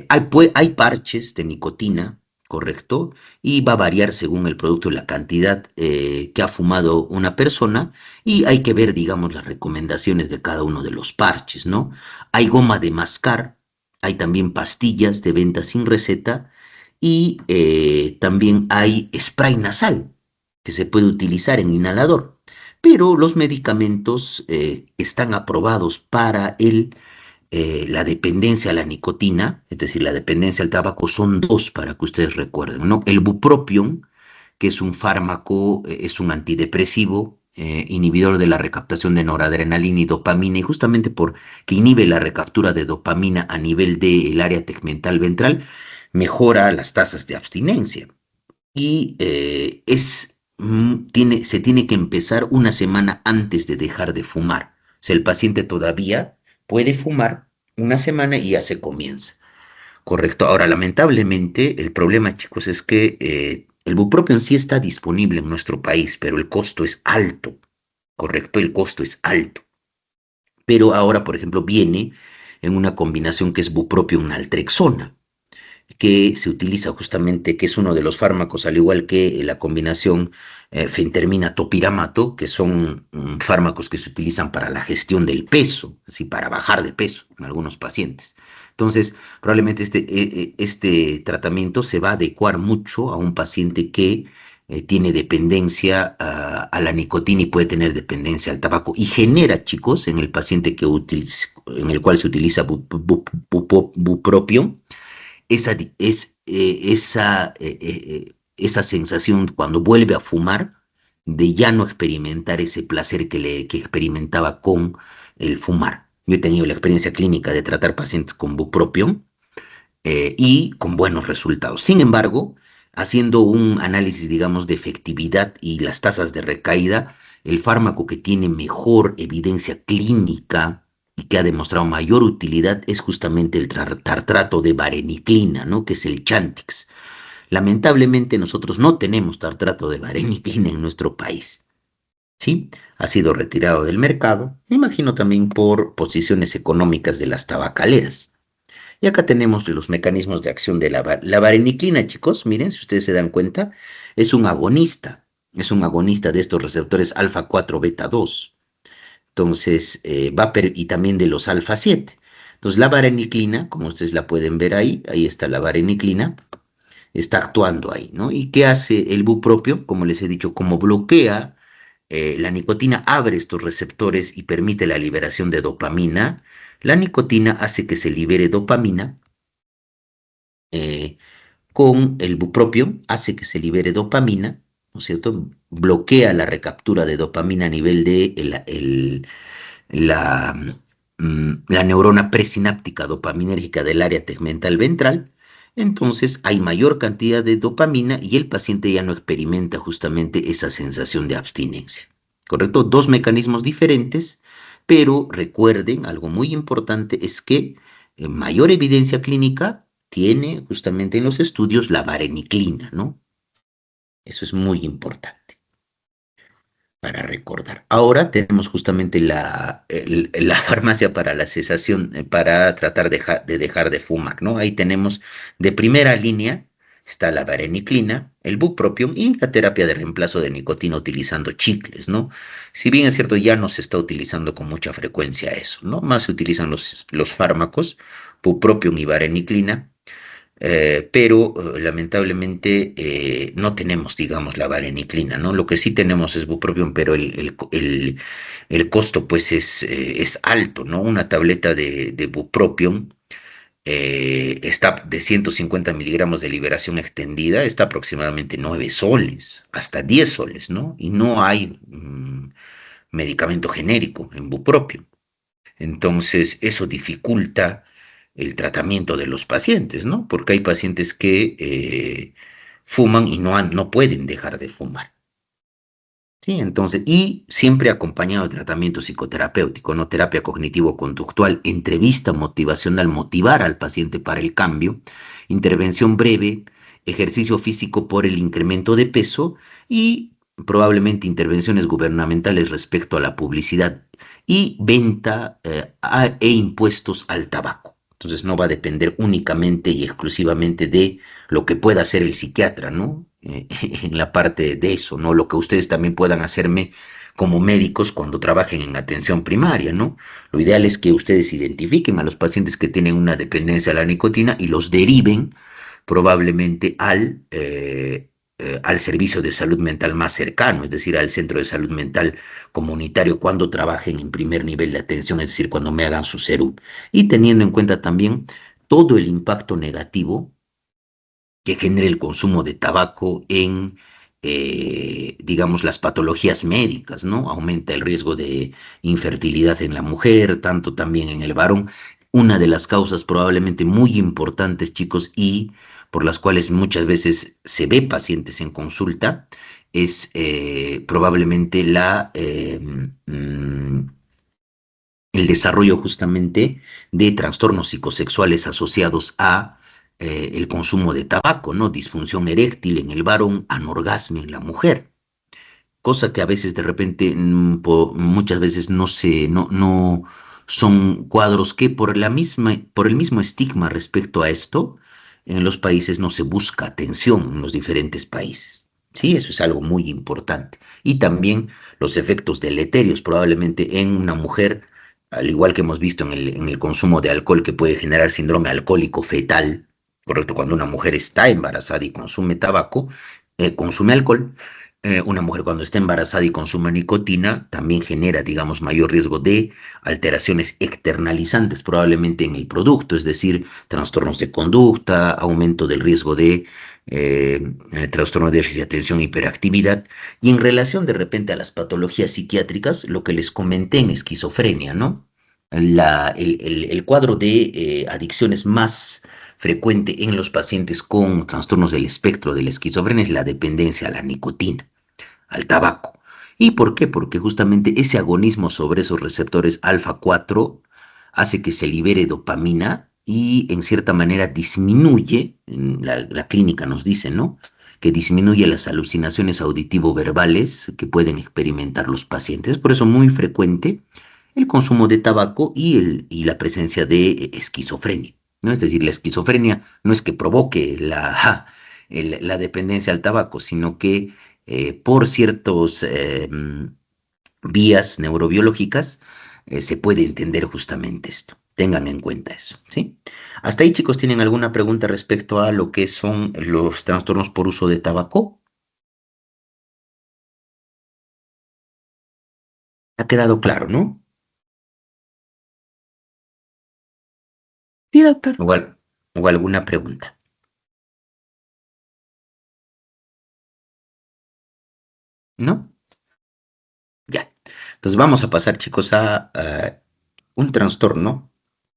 Hay parches de nicotina, correcto, y va a variar según el producto y la cantidad que ha fumado una persona, y hay que ver, digamos, las recomendaciones de cada uno de los parches, ¿no? Hay goma de mascar, hay también pastillas de venta sin receta, y también hay spray nasal que se puede utilizar en inhalador. Pero los medicamentos están aprobados para la dependencia a la nicotina, es decir, la dependencia al tabaco, son dos para que ustedes recuerden, ¿no? El bupropion, que es un fármaco, es un antidepresivo, inhibidor de la recaptación de noradrenalina y dopamina, y justamente porque inhibe la recaptura de dopamina a nivel del área tegmental ventral, mejora las tasas de abstinencia. Y se tiene que empezar una semana antes de dejar de fumar. O sea, el paciente todavía puede fumar una semana y ya se comienza. Correcto. Ahora, lamentablemente, el problema, chicos, es que el bupropión sí está disponible en nuestro país, pero el costo es alto. Correcto, el costo es alto. Pero ahora, por ejemplo, viene en una combinación que es bupropión naltrexona, que se utiliza justamente, que es uno de los fármacos, al igual que la combinación fentermina topiramato, que son fármacos que se utilizan para la gestión del peso, así para bajar de peso en algunos pacientes. Entonces, probablemente este tratamiento se va a adecuar mucho a un paciente que tiene dependencia a la nicotina y puede tener dependencia al tabaco y genera, chicos, en el paciente en el cual se utiliza bupropión, esa sensación cuando vuelve a fumar de ya no experimentar ese placer que experimentaba con el fumar. Yo he tenido la experiencia clínica de tratar pacientes con bupropión y con buenos resultados. Sin embargo, haciendo un análisis, digamos, de efectividad y las tasas de recaída, el fármaco que tiene mejor evidencia clínica y que ha demostrado mayor utilidad es justamente el tartrato de vareniclina, ¿no? Que es el Chantix. Lamentablemente nosotros no tenemos tartrato de vareniclina en nuestro país. ¿Sí? Ha sido retirado del mercado, me imagino también por posiciones económicas de las tabacaleras. Y acá tenemos los mecanismos de acción de la vareniclina, chicos. Miren, si ustedes se dan cuenta, es un agonista. Es un agonista de estos receptores alfa 4 beta 2. Entonces, y también de los alfa 7. Entonces, la vareniclina, como ustedes la pueden ver ahí está la vareniclina, está actuando ahí, ¿no? ¿Y qué hace el bupropio? Como les he dicho, como bloquea la nicotina, abre estos receptores y permite la liberación de dopamina. La nicotina hace que se libere dopamina, eh, con el bupropión, hace que se libere dopamina, ¿no es cierto? Bloquea la recaptura de dopamina a nivel de la, la neurona presináptica dopaminérgica del área tegmental ventral. Entonces hay mayor cantidad de dopamina y el paciente ya no experimenta justamente esa sensación de abstinencia. ¿Correcto? Dos mecanismos diferentes, pero recuerden, algo muy importante es que mayor evidencia clínica tiene justamente en los estudios la vareniclina, ¿no? Eso es muy importante para recordar. Ahora tenemos justamente la farmacia para la cesación, para tratar de dejar de fumar, ¿no? Ahí tenemos de primera línea, está la vareniclina, el bupropión y la terapia de reemplazo de nicotina utilizando chicles, ¿no? Si bien es cierto, ya no se está utilizando con mucha frecuencia eso, ¿no? Más se utilizan los fármacos, bupropión y vareniclina, pero lamentablemente no tenemos, digamos, la vareniclina, ¿no? Lo que sí tenemos es bupropión, pero el costo pues es alto, ¿no? Una tableta de bupropión está de 150 miligramos de liberación extendida, está aproximadamente 9 soles, hasta 10 soles, ¿no? Y no hay medicamento genérico en bupropión. Entonces, eso dificulta el tratamiento de los pacientes, ¿no? Porque hay pacientes que fuman y no pueden dejar de fumar. Sí, entonces, y siempre acompañado de tratamiento psicoterapéutico, ¿no? Terapia cognitivo-conductual, entrevista motivacional, motivar al paciente para el cambio, intervención breve, ejercicio físico por el incremento de peso y probablemente intervenciones gubernamentales respecto a la publicidad y venta e impuestos al tabaco. Entonces no va a depender únicamente y exclusivamente de lo que pueda hacer el psiquiatra, ¿no? En la parte de eso, ¿no? Lo que ustedes también puedan hacerme como médicos cuando trabajen en atención primaria, ¿no? Lo ideal es que ustedes identifiquen a los pacientes que tienen una dependencia a la nicotina y los deriven probablemente al servicio de salud mental más cercano, es decir, al centro de salud mental comunitario cuando trabajen en primer nivel de atención, es decir, cuando me hagan su serum. Y teniendo en cuenta también todo el impacto negativo que genera el consumo de tabaco en, digamos, las patologías médicas, ¿no? Aumenta el riesgo de infertilidad en la mujer, tanto también en el varón. Una de las causas probablemente muy importantes, chicos, y por las cuales muchas veces se ve pacientes en consulta, es probablemente el desarrollo justamente de trastornos psicosexuales asociados a el consumo de tabaco, ¿no? Disfunción eréctil en el varón, anorgasmia en la mujer, cosa que a veces de repente, muchas veces no son cuadros que por el mismo estigma respecto a esto, en los países no se busca atención en los diferentes países. Sí, eso es algo muy importante. Y también los efectos deleterios, probablemente en una mujer, al igual que hemos visto en el consumo de alcohol que puede generar síndrome alcohólico fetal, ¿correcto? Cuando una mujer está embarazada y consume tabaco, consume alcohol, una mujer cuando está embarazada y consume nicotina también genera, digamos, mayor riesgo de alteraciones externalizantes probablemente en el producto, es decir, trastornos de conducta, aumento del riesgo de trastorno de déficit de atención, hiperactividad, y en relación de repente a las patologías psiquiátricas, lo que les comenté en esquizofrenia, ¿no? El cuadro de adicciones más frecuente en los pacientes con trastornos del espectro de la esquizofrenia es la dependencia a la nicotina, al tabaco. ¿Y por qué? Porque justamente ese agonismo sobre esos receptores alfa 4 hace que se libere dopamina y en cierta manera disminuye, la clínica nos dice, ¿no? Que disminuye las alucinaciones auditivo-verbales que pueden experimentar los pacientes. Por eso muy frecuente el consumo de tabaco y la presencia de esquizofrenia, ¿no? Es decir, la esquizofrenia no es que provoque la dependencia al tabaco, sino que por ciertos vías neurobiológicas se puede entender justamente esto. Tengan en cuenta eso, ¿sí? Hasta ahí, chicos, ¿tienen alguna pregunta respecto a lo que son los trastornos por uso de tabaco? ¿Ha quedado claro, no? Sí, doctor. O alguna pregunta. ¿no? Ya. Entonces vamos a pasar, chicos, a un trastorno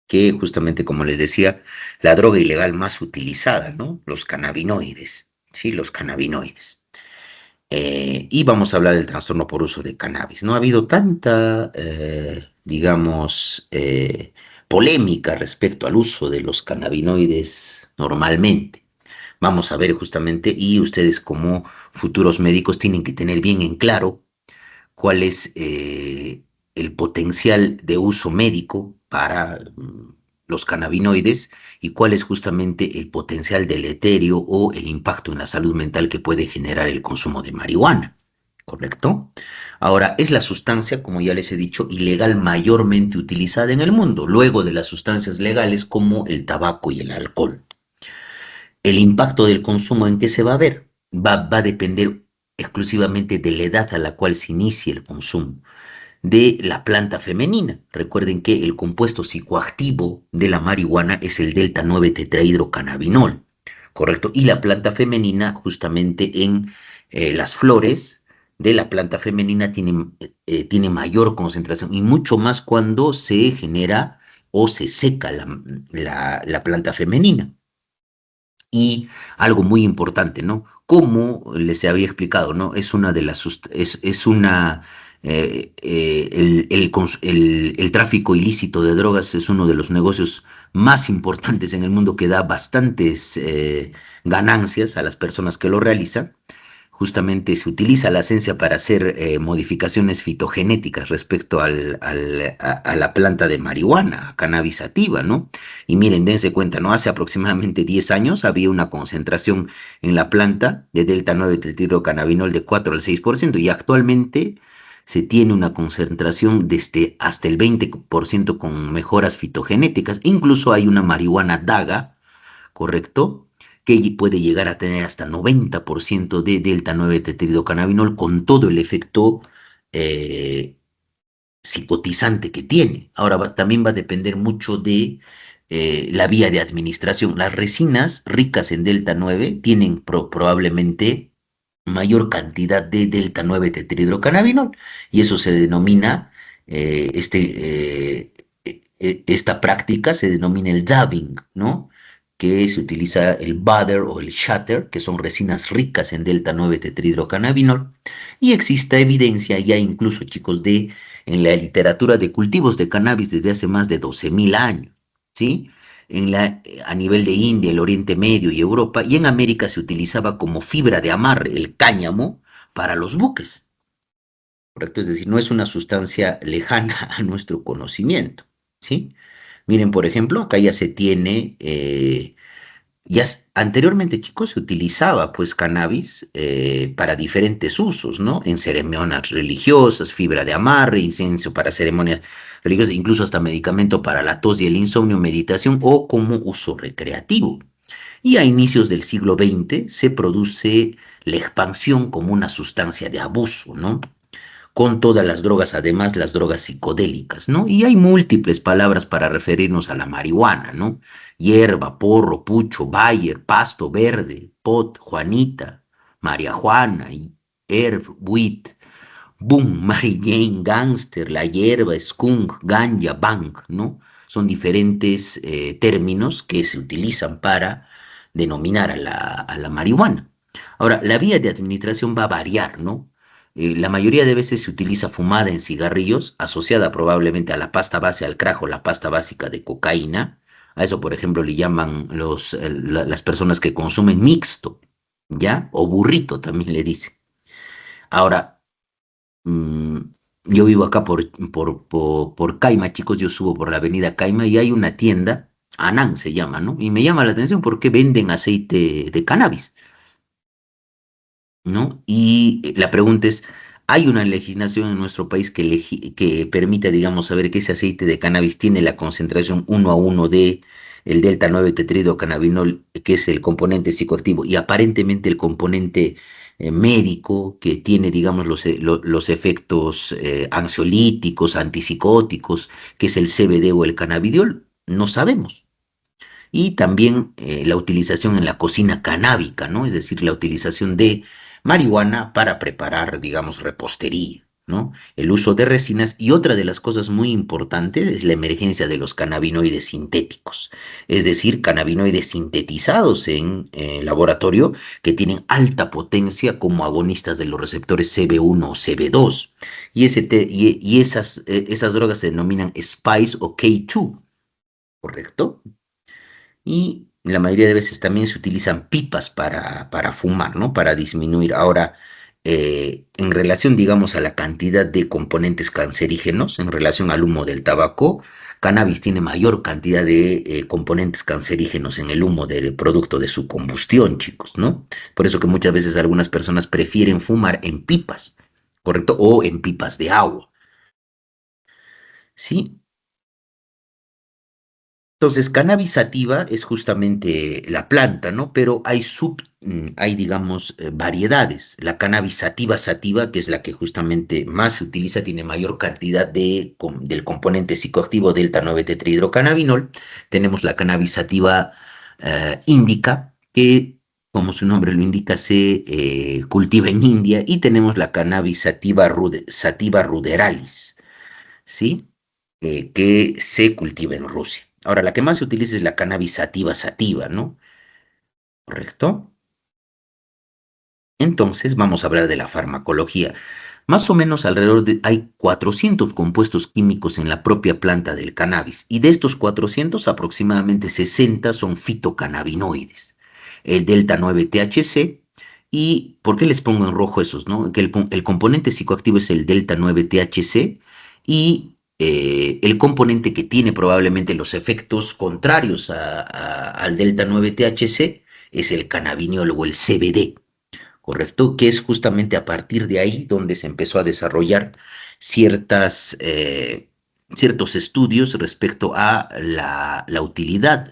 que justamente, como les decía, la droga ilegal más utilizada, ¿no? Los cannabinoides, ¿sí? Los cannabinoides. Y vamos a hablar del trastorno por uso de cannabis. No ha habido tanta, digamos, polémica respecto al uso de los cannabinoides normalmente. Vamos a ver justamente, y ustedes como futuros médicos tienen que tener bien en claro cuál es el potencial de uso médico para los cannabinoides y cuál es justamente el potencial deleterio o el impacto en la salud mental que puede generar el consumo de marihuana. ¿Correcto? Ahora, es la sustancia, como ya les he dicho, ilegal mayormente utilizada en el mundo, luego de las sustancias legales como el tabaco y el alcohol. El impacto del consumo en qué se va a ver va a depender exclusivamente de la edad a la cual se inicie el consumo de la planta femenina. Recuerden que el compuesto psicoactivo de la marihuana es el delta 9 tetrahidrocannabinol, ¿correcto? Y la planta femenina, justamente en las flores de la planta femenina, tiene mayor concentración y mucho más cuando se genera o se seca la planta femenina. Y algo muy importante, ¿no? Como les había explicado, ¿no? Es una de las, es una, el tráfico ilícito de drogas es uno de los negocios más importantes en el mundo que da bastantes ganancias a las personas que lo realizan. Justamente se utiliza la esencia para hacer modificaciones fitogenéticas respecto a la planta de marihuana, cannabis sativa, ¿no? Y miren, dense cuenta, ¿no? Hace aproximadamente 10 años había una concentración en la planta de delta 9 tetrahidrocannabinol de 4 al 6% y actualmente se tiene una concentración desde hasta el 20% con mejoras fitogenéticas. Incluso hay una marihuana daga, ¿correcto? Que puede llegar a tener hasta 90% de delta 9 tetrahidrocannabinol con todo el efecto eh, psicotizante que tiene. Ahora también va a depender mucho de la vía de administración. Las resinas ricas en delta 9 tienen probablemente mayor cantidad de delta 9 tetrahidrocannabinol y eso se denomina, esta práctica se denomina el dabbing, ¿no? Que se utiliza el butter o el shatter, que son resinas ricas en delta 9 tetrahidrocannabinol, y existe evidencia ya incluso, chicos, de en la literatura de cultivos de cannabis desde hace más de 12.000 años, ¿sí? A nivel de India, el Oriente Medio y Europa, y en América se utilizaba como fibra de amarre el cáñamo para los buques, ¿correcto? Es decir, no es una sustancia lejana a nuestro conocimiento, ¿sí? Miren, por ejemplo, acá ya se tiene anteriormente, chicos, se utilizaba pues cannabis para diferentes usos, ¿no? En ceremonias religiosas, fibra de amarre, incienso para ceremonias religiosas, incluso hasta medicamento para la tos y el insomnio, meditación o como uso recreativo. Y a inicios del siglo XX se produce la expansión como una sustancia de abuso, ¿no? Con todas las drogas, además las drogas psicodélicas, ¿no? Y hay múltiples palabras para referirnos a la marihuana, ¿no? Hierba, porro, pucho, bayer, pasto verde, pot, Juanita, María Juana, herb, wheat, boom, Mary Jane, gangster, la hierba, skunk, ganja, bank, ¿no? Son diferentes términos que se utilizan para denominar a la marihuana. Ahora, la vía de administración va a variar, ¿no? La mayoría de veces se utiliza fumada en cigarrillos, asociada probablemente a la pasta base, al crack o la pasta básica de cocaína. A eso, por ejemplo, le llaman las personas que consumen mixto, ¿ya? O burrito también le dicen. Ahora, mm, yo vivo acá por Caima, chicos, yo subo por la avenida Caima y hay una tienda, Anán se llama, ¿no? Y me llama la atención porque venden aceite de cannabis, ¿no? Y la pregunta es, ¿hay una legislación en nuestro país que permita, digamos, saber que ese aceite de cannabis tiene la concentración 1 a 1 de el delta 9 tetrahidrocannabinol, que es el componente psicoactivo, y aparentemente el componente médico que tiene, digamos, los efectos ansiolíticos, antipsicóticos, que es el CBD o el cannabidiol? No sabemos. Y también la utilización en la cocina canábica, ¿no? Es decir, la utilización de marihuana para preparar, digamos, repostería, ¿no? El uso de resinas y otra de las cosas muy importantes es la emergencia de los cannabinoides sintéticos, es decir, cannabinoides sintetizados en laboratorio que tienen alta potencia como agonistas de los receptores CB1 o CB2. Y esas drogas se denominan SPICE o K2, ¿correcto? Y la mayoría de veces también se utilizan pipas para fumar, ¿no? Para disminuir. Ahora, en relación, digamos, a la cantidad de componentes cancerígenos, en relación al humo del tabaco, cannabis tiene mayor cantidad de componentes cancerígenos en el humo del producto de su combustión, chicos, ¿no? Por eso que muchas veces algunas personas prefieren fumar en pipas, ¿correcto? O en pipas de agua, ¿sí? Entonces, cannabis sativa es justamente la planta, ¿no? Pero hay, digamos, variedades. La cannabis sativa sativa, que es la que justamente más se utiliza, tiene mayor cantidad del componente psicoactivo delta 9 tetrahidrocannabinol. Tenemos la cannabis sativa índica, que, como su nombre lo indica, se cultiva en India. Y tenemos la cannabis sativa ruderalis, ¿sí? Que se cultiva en Rusia. Ahora, la que más se utiliza es la cannabis sativa sativa, ¿no? ¿Correcto? Entonces, vamos a hablar de la farmacología. Más o menos hay 400 compuestos químicos en la propia planta del cannabis y de estos 400 aproximadamente 60 son fitocannabinoides. El delta 9 THC y ¿por qué les pongo en rojo esos, no? Que el componente psicoactivo es el delta 9 THC y el componente que tiene probablemente los efectos contrarios al delta 9 THC es el cannabidiol o el CBD. ¿Correcto? Que es justamente a partir de ahí donde se empezó a desarrollar ciertas, ciertos estudios respecto a la utilidad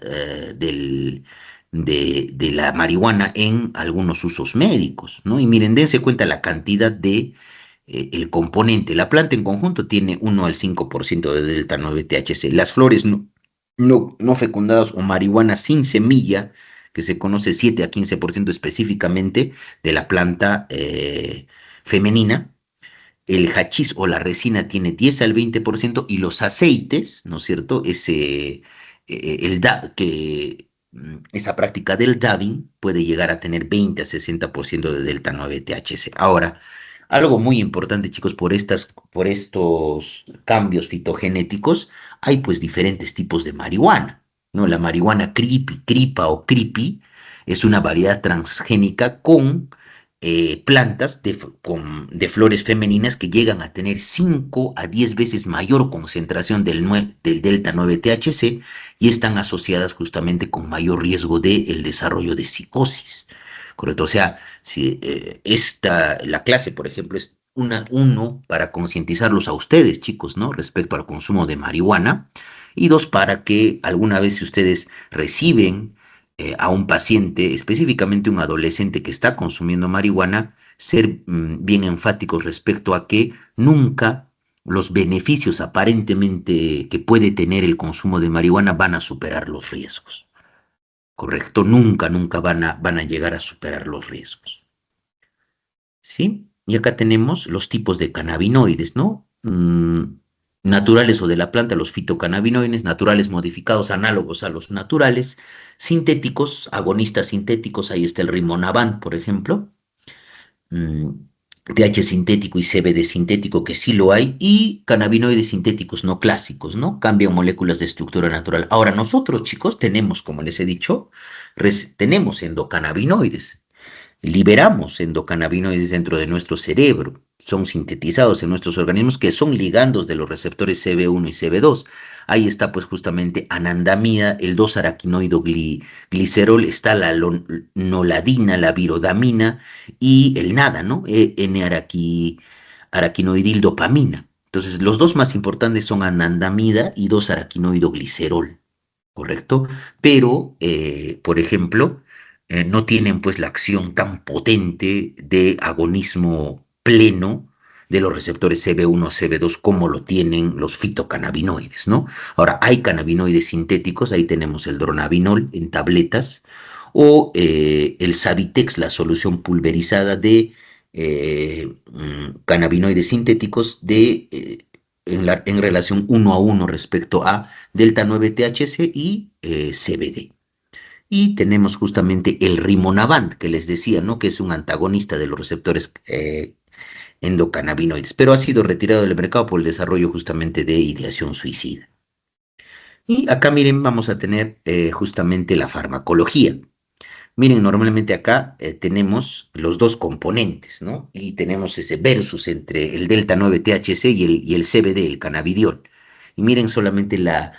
de la marihuana en algunos usos médicos, ¿no? Y miren, dense cuenta la cantidad de el componente. La planta en conjunto tiene 1 al 5% de delta 9 THC. Las flores no fecundadas o marihuana sin semilla, que se conoce 7 a 15% específicamente de la planta femenina. El hachís o la resina tiene 10 al 20% y los aceites, ¿no es cierto? Esa práctica del dabbing puede llegar a tener 20 a 60% de delta 9 THC. Ahora, algo muy importante, chicos, por estos cambios fitogenéticos, hay pues diferentes tipos de marihuana, ¿no? La marihuana creepy, cripa o creepy es una variedad transgénica con plantas de flores femeninas que llegan a tener 5 a 10 veces mayor concentración del delta 9 THC y están asociadas justamente con mayor riesgo del desarrollo de psicosis. ¿Correcto? O sea, si la clase, por ejemplo, es uno, para concientizarlos a ustedes, chicos, ¿no? Respecto al consumo de marihuana. Y dos, para que alguna vez si ustedes reciben a un paciente, específicamente un adolescente que está consumiendo marihuana, ser bien enfáticos respecto a que nunca los beneficios aparentemente que puede tener el consumo de marihuana van a superar los riesgos. ¿Correcto? Nunca van a llegar a superar los riesgos. ¿Sí? Y acá tenemos los tipos de cannabinoides, ¿no? Naturales o de la planta, los fitocannabinoides, naturales modificados, análogos a los naturales, sintéticos, agonistas sintéticos, ahí está el rimonabant, por ejemplo, mm, TH sintético y CBD sintético, que sí lo hay, y cannabinoides sintéticos no clásicos, ¿no? Cambian moléculas de estructura natural. Ahora, nosotros, chicos, tenemos, como les he dicho, tenemos endocannabinoides. Liberamos endocannabinoides dentro de nuestro cerebro. Son sintetizados en nuestros organismos que son ligandos de los receptores CB1 y CB2. Ahí está pues justamente anandamida, el 2-araquinoido glicerol, está la noladina, la virodamina y el NADA, ¿no? N-araquinoidildopamina. Entonces, los dos más importantes son anandamida y 2-araquinoido-glicerol, ¿correcto? Pero, por ejemplo, no tienen pues la acción tan potente de agonismo pleno de los receptores CB1, CB2 como lo tienen los fitocannabinoides, ¿no? Ahora, hay cannabinoides sintéticos, ahí tenemos el dronabinol en tabletas o el Savitex, la solución pulverizada de cannabinoides sintéticos en relación uno a uno respecto a delta 9 THC y CBD. Y tenemos justamente el Rimonabant, que les decía, ¿no? Que es un antagonista de los receptores endocannabinoides, pero ha sido retirado del mercado por el desarrollo justamente de ideación suicida. Y acá miren, vamos a tener justamente la farmacología. Miren, normalmente acá tenemos los dos componentes, ¿no? Y tenemos ese versus entre el delta 9 THC y el CBD, el cannabidiol. Y miren solamente la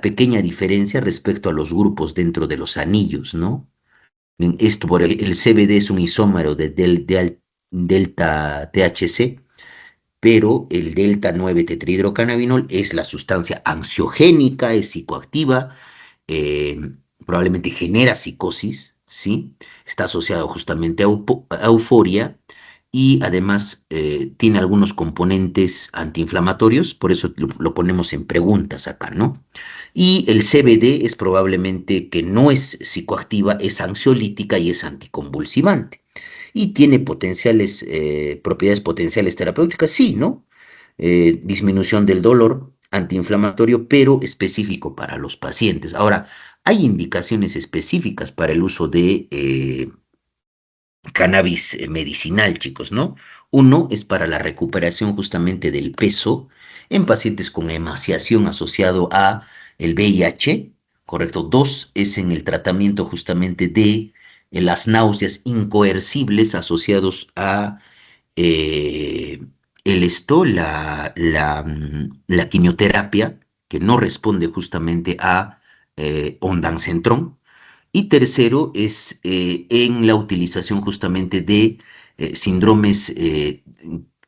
pequeña diferencia respecto a los grupos dentro de los anillos, ¿no? Esto el CBD es un isómero de delta THC, pero el delta 9 tetrahidrocannabinol es la sustancia ansiogénica, es psicoactiva, eh, probablemente genera psicosis, ¿sí? Está asociado justamente a euforia y además tiene algunos componentes antiinflamatorios, por eso lo ponemos en preguntas acá, ¿no? Y el CBD es probablemente que no es psicoactiva, es ansiolítica y es anticonvulsivante. Y tiene propiedades potenciales terapéuticas, sí, ¿no? Disminución del dolor, antiinflamatorio, pero específico para los pacientes. Ahora, hay indicaciones específicas para el uso de cannabis medicinal, chicos, ¿no? Uno es para la recuperación justamente del peso en pacientes con emaciación asociado a el VIH, ¿correcto? Dos es en el tratamiento justamente de las náuseas incoercibles asociados a eh, la quimioterapia, que no responde justamente a ondansetron. Y tercero es en la utilización justamente de síndromes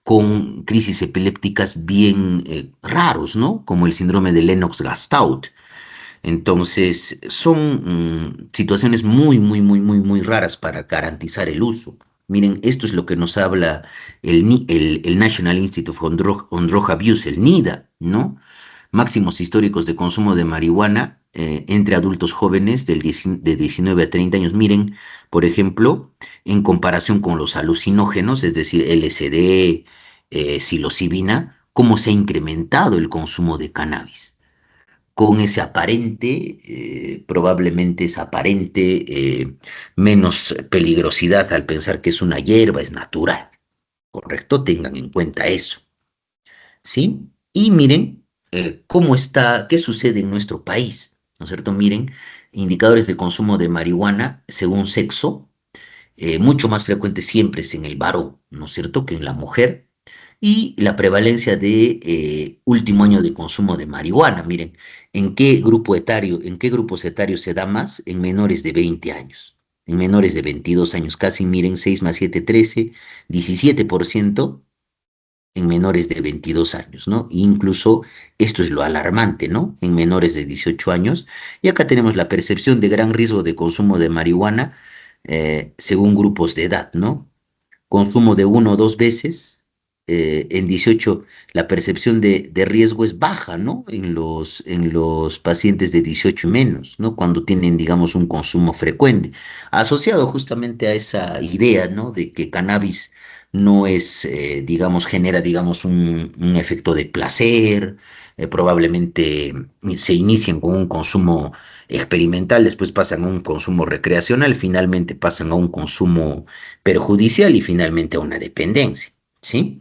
con crisis epilépticas bien raros, ¿no? Como el síndrome de Lennox-Gastaut. Entonces, son situaciones muy, muy, muy, muy, muy raras para garantizar el uso. Miren, esto es lo que nos habla el National Institute on Drug Abuse, el NIDA, ¿no? Máximos históricos de consumo de marihuana entre adultos jóvenes de 19 a 30 años. Miren, por ejemplo, en comparación con los alucinógenos, es decir, LSD, psilocibina, cómo se ha incrementado el consumo de cannabis con ese aparente, probablemente esa aparente menos peligrosidad al pensar que es una hierba, es natural, ¿correcto? Tengan en cuenta eso, ¿sí? Y miren cómo está, qué sucede en nuestro país, ¿no es cierto? Miren, indicadores de consumo de marihuana según sexo, mucho más frecuente siempre es en el varón, ¿no es cierto?, que en la mujer. Y la prevalencia de último año de consumo de marihuana. Miren, en qué grupos etarios se da más? En menores de 20 años, en menores de 22 años, casi miren, 6 más 7, 13, 17% en menores de 22 años, ¿no? Incluso esto es lo alarmante, ¿no? En menores de 18 años. Y acá tenemos la percepción de gran riesgo de consumo de marihuana según grupos de edad, ¿no? Consumo de uno o dos veces. En 18 la percepción de riesgo es baja, ¿no? En los pacientes de 18 y menos, ¿no? Cuando tienen, digamos, un consumo frecuente, asociado justamente a esa idea, ¿no? De que cannabis no es, digamos, genera, digamos, un efecto de placer, probablemente se inician con un consumo experimental, después pasan a un consumo recreacional, finalmente pasan a un consumo perjudicial y finalmente a una dependencia, ¿sí?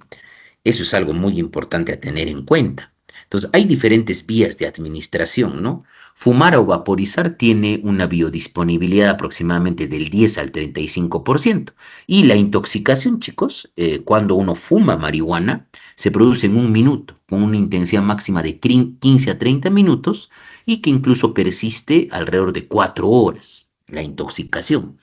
Eso es algo muy importante a tener en cuenta. Entonces, hay diferentes vías de administración, ¿no? Fumar o vaporizar tiene una biodisponibilidad aproximadamente del 10 al 35%. Y la intoxicación, chicos, cuando uno fuma marihuana, se produce en un minuto, con una intensidad máxima de 15 a 30 minutos y que incluso persiste alrededor de 4 horas, la intoxicación.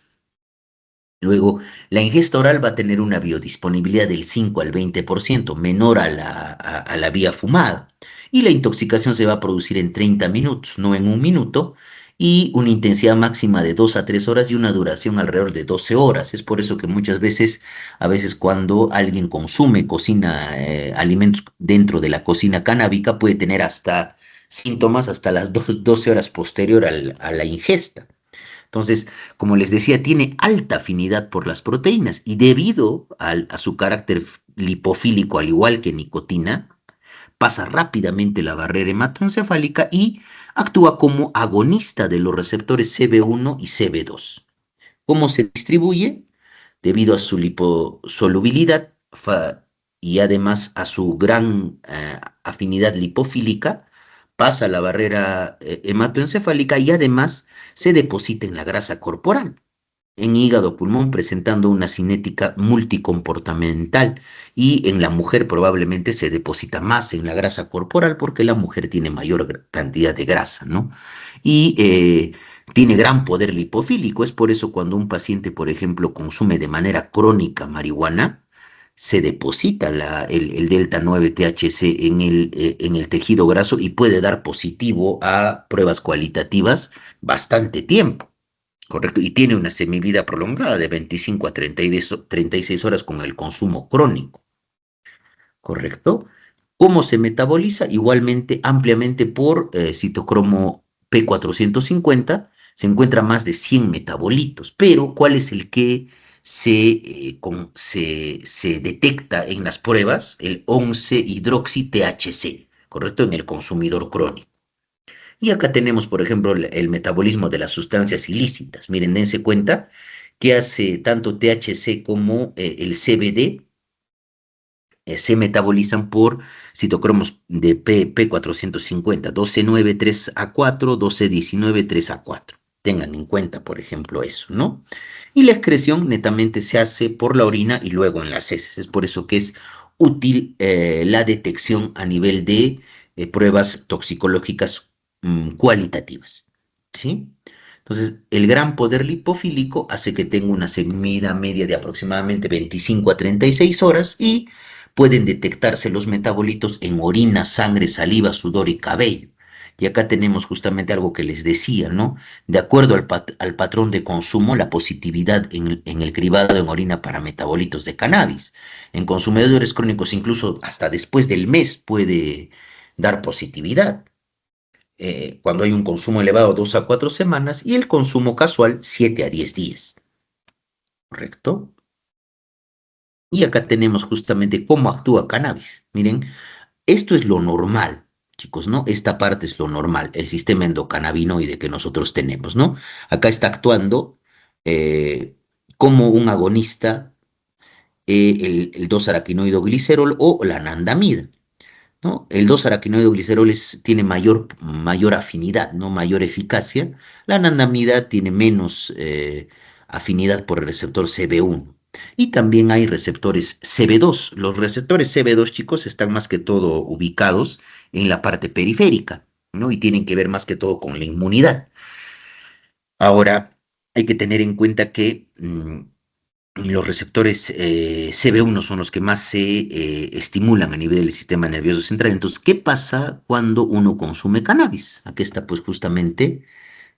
Luego, la ingesta oral va a tener una biodisponibilidad del 5 al 20% menor a la vía fumada. Y la intoxicación se va a producir en 30 minutos, no en un minuto, y una intensidad máxima de 2 a 3 horas y una duración alrededor de 12 horas. Es por eso que muchas veces, a veces cuando alguien consume, cocina alimentos dentro de la cocina canábica, puede tener hasta síntomas hasta las 12 horas posterior a la ingesta. Entonces, como les decía, tiene alta afinidad por las proteínas y debido a su carácter lipofílico, al igual que nicotina, pasa rápidamente la barrera hematoencefálica y actúa como agonista de los receptores CB1 y CB2. ¿Cómo se distribuye? Debido a su liposolubilidad y además a su gran afinidad lipofílica, pasa la barrera hematoencefálica y además se deposita en la grasa corporal, en hígado, pulmón, presentando una cinética multicomportamental. Y en la mujer probablemente se deposita más en la grasa corporal porque la mujer tiene mayor cantidad de grasa, ¿no? Y tiene gran poder lipofílico. Es por eso cuando un paciente, por ejemplo, consume de manera crónica marihuana, se deposita el delta 9 THC en el tejido graso y puede dar positivo a pruebas cualitativas bastante tiempo. Correcto, y tiene una semivida prolongada de 25 a 36 horas con el consumo crónico, ¿correcto? ¿Cómo se metaboliza? Igualmente ampliamente por citocromo P450, se encuentra más de 100 metabolitos, pero ¿cuál es el que se detecta en las pruebas? El 11-hidroxi-THC, ¿correcto? En el consumidor crónico. Y acá tenemos, por ejemplo, el metabolismo de las sustancias ilícitas. Miren, dense cuenta que hace tanto THC como el CBD se metabolizan por citocromos de P450, 12,9, 3A4, 12,19, 3A4. Tengan en cuenta, por ejemplo, eso, ¿no? Y la excreción netamente se hace por la orina y luego en las heces. Es por eso que es útil la detección a nivel de pruebas toxicológicas cualitativas, ¿sí? Entonces, el gran poder lipofílico hace que tenga una semida media de aproximadamente 25 a 36 horas y pueden detectarse los metabolitos en orina, sangre, saliva, sudor y cabello. Y acá tenemos justamente algo que les decía, ¿no? De acuerdo al patrón de consumo, la positividad en el cribado en orina para metabolitos de cannabis. En consumidores crónicos, incluso hasta después del mes puede dar positividad. Cuando hay un consumo elevado 2 a 4 semanas y el consumo casual 7 a 10 días. ¿Correcto? Y acá tenemos justamente cómo actúa cannabis. Miren, esto es lo normal, chicos, ¿no? Esta parte es lo normal, el sistema endocannabinoide que nosotros tenemos, ¿no? Acá está actuando eh, como un agonista el 2-araquinoidoglicerol o la anandamida, ¿no? El 2-araquinoidoglicerol tiene mayor afinidad, ¿no? Mayor eficacia. La anandamida tiene menos afinidad por el receptor CB1. Y también hay receptores CB2. Los receptores CB2, chicos, están más que todo ubicados en la parte periférica, ¿no? Y tienen que ver más que todo con la inmunidad. Ahora, hay que tener en cuenta que los receptores CB1 son los que más se estimulan a nivel del sistema nervioso central. Entonces, ¿qué pasa cuando uno consume cannabis? Aquí está pues justamente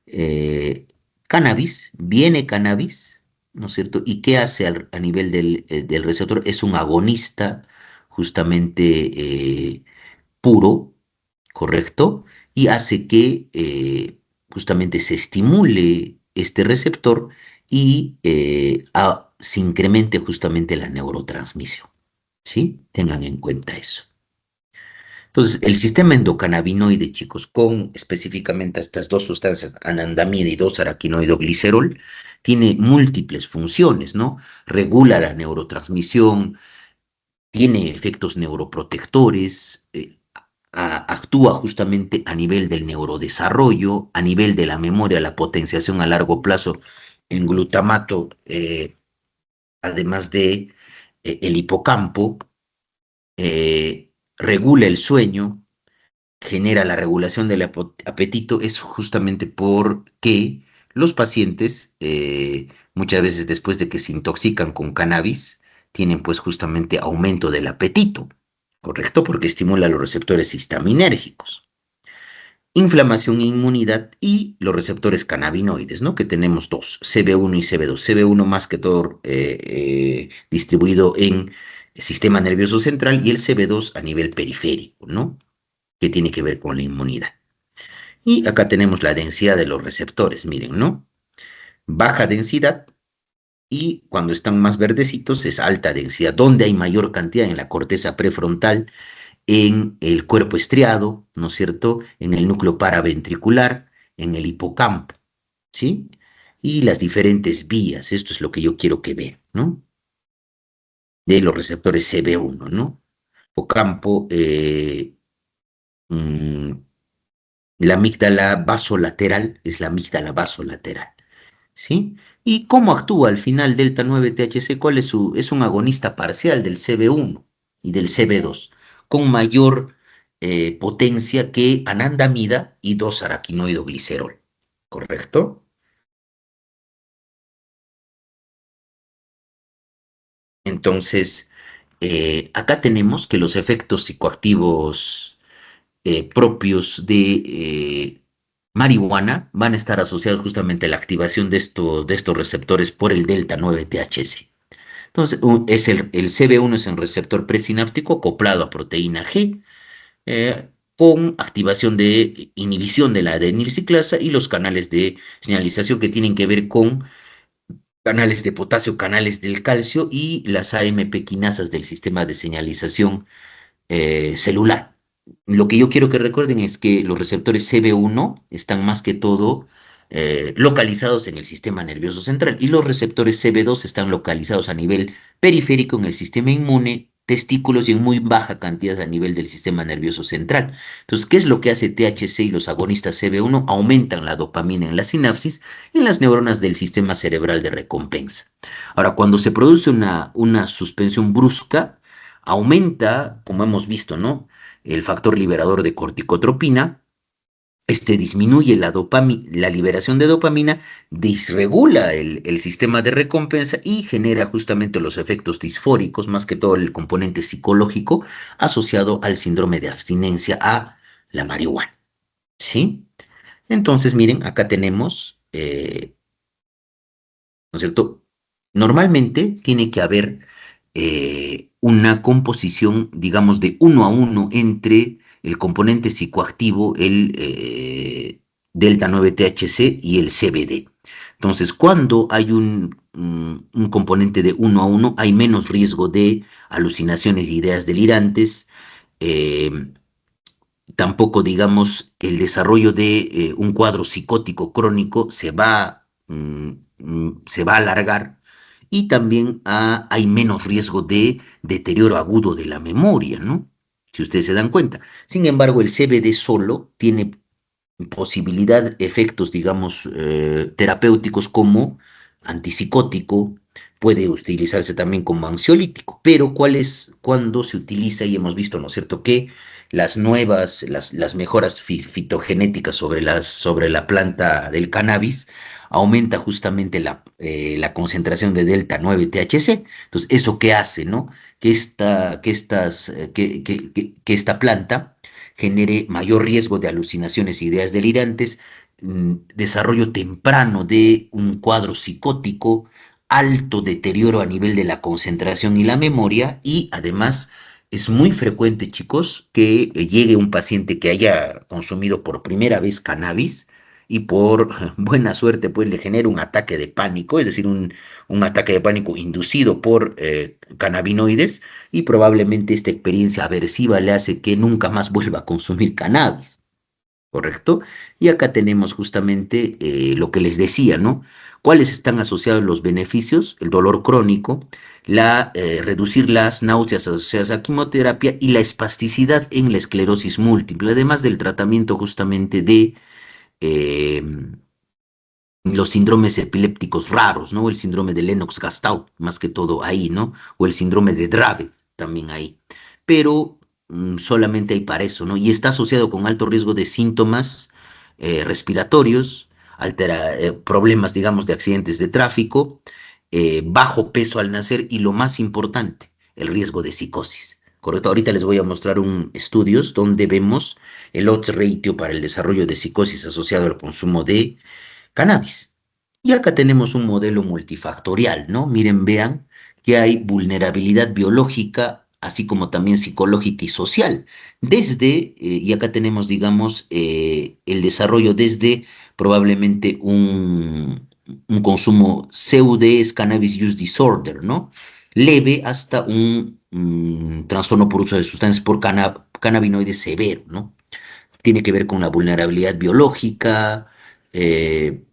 eh, cannabis, viene cannabis, ¿no es cierto? ¿Y qué hace a nivel del receptor? Es un agonista justamente puro, ¿correcto? Y hace que justamente se estimule este receptor y se incremente justamente la neurotransmisión, ¿sí? Tengan en cuenta eso. Entonces, el sistema endocannabinoide, chicos, con específicamente estas dos sustancias, anandamida y 2-araquinoidoglicerol, tiene múltiples funciones, ¿no? Regula la neurotransmisión, tiene efectos neuroprotectores, actúa justamente a nivel del neurodesarrollo, a nivel de la memoria, la potenciación a largo plazo en glutamato, además de el hipocampo, regula el sueño, genera la regulación del apetito, es justamente porque los pacientes, muchas veces después de que se intoxican con cannabis, tienen pues justamente aumento del apetito, ¿correcto? Porque estimula los receptores histaminérgicos. Inflamación e inmunidad y los receptores cannabinoides, ¿no? Que tenemos dos, CB1 y CB2. CB1 más que todo distribuido en el sistema nervioso central y el CB2 a nivel periférico, ¿no? Que tiene que ver con la inmunidad. Y acá tenemos la densidad de los receptores, miren, ¿no? baja densidad, y cuando están más verdecitos es alta densidad, donde hay mayor cantidad en la corteza prefrontal, en el cuerpo estriado, ¿no es cierto? En el núcleo paraventricular, en el hipocampo, ¿sí? Y las diferentes vías, esto es lo que yo quiero que vean, ¿no? De los receptores CB1, ¿no? Hipocampo, mm, la amígdala vasolateral es la amígdala vasolateral, ¿sí? ¿Y cómo actúa al final delta 9-THC? ¿Cuál es su? Es un agonista parcial del CB1 y del CB2, con mayor potencia que anandamida y 2-araquinoidoglicerol, ¿correcto? Entonces, acá tenemos que los efectos psicoactivos propios de marihuana van a estar asociados justamente a la activación de estos receptores por el delta 9-THC. Entonces, el CB1 es un receptor presináptico acoplado a proteína G, con activación de inhibición de la adenilciclasa y los canales de señalización que tienen que ver con canales de potasio, canales del calcio y las AMP quinasas del sistema de señalización celular. Lo que yo quiero que recuerden es que los receptores CB1 están más que todo localizados en el sistema nervioso central, y los receptores CB2 están localizados a nivel periférico en el sistema inmune, testículos, y en muy baja cantidad a nivel del sistema nervioso central. Entonces, ¿qué es lo que hace THC y los agonistas CB1? Aumentan la dopamina en la sinapsis y en las neuronas del sistema cerebral de recompensa. Ahora, cuando se produce una suspensión brusca, aumenta, como hemos visto, ¿no? El factor liberador de corticotropina. Este disminuye la liberación de dopamina, disregula el sistema de recompensa y genera justamente los efectos disfóricos, más que todo el componente psicológico asociado al síndrome de abstinencia a la marihuana. ¿Sí? Entonces, miren, acá tenemos, ¿no es cierto? Normalmente tiene que haber una composición, digamos, de 1-1 entre el componente psicoactivo, el delta 9-THC y el CBD. Entonces, cuando hay un componente de 1-1, hay menos riesgo de alucinaciones e ideas delirantes. eh, Tampoco, digamos, el desarrollo de un cuadro psicótico crónico se va a alargar, y también hay menos riesgo de deterioro agudo de la memoria, ¿no? Si ustedes se dan cuenta. Sin embargo, el CBD solo tiene posibilidad, efectos, digamos, terapéuticos como antipsicótico, puede utilizarse también como ansiolítico, pero cuando se utiliza, y hemos visto, ¿no es cierto?, que las mejoras fitogenéticas sobre la planta del cannabis aumenta justamente la concentración de delta 9-THC. Entonces, ¿eso qué hace, no? Que esta planta genere mayor riesgo de alucinaciones e ideas delirantes, desarrollo temprano de un cuadro psicótico, alto deterioro a nivel de la concentración y la memoria, y además es muy frecuente, chicos, que llegue un paciente que haya consumido por primera vez cannabis y por buena suerte pues le genere un ataque de pánico, es decir, un ataque de pánico inducido por cannabinoides, y probablemente esta experiencia aversiva le hace que nunca más vuelva a consumir cannabis, ¿correcto? Y acá tenemos justamente lo que les decía, ¿no? ¿Cuáles están asociados los beneficios? El dolor crónico, reducir las náuseas asociadas a quimioterapia y la espasticidad en la esclerosis múltiple, además del tratamiento justamente de eh, los síndromes epilépticos raros, ¿no? El síndrome de Lennox-Gastaut, más que todo ahí, ¿no? O el síndrome de Dravet, también ahí. Pero solamente hay para eso, ¿no? Y está asociado con alto riesgo de síntomas respiratorios, problemas, digamos, de accidentes de tráfico, bajo peso al nacer, y lo más importante, el riesgo de psicosis. Correcto, ahorita les voy a mostrar estudios donde vemos el odds ratio para el desarrollo de psicosis asociado al consumo de cannabis. Y acá tenemos un modelo multifactorial, ¿no? Miren, vean que hay vulnerabilidad biológica, así como también psicológica y social. Y acá tenemos, digamos, el desarrollo desde probablemente un consumo CUD es Cannabis Use Disorder, ¿no? Leve hasta un trastorno por uso de sustancias por cannabinoides severo, ¿no? Tiene que ver con la vulnerabilidad biológica, eh,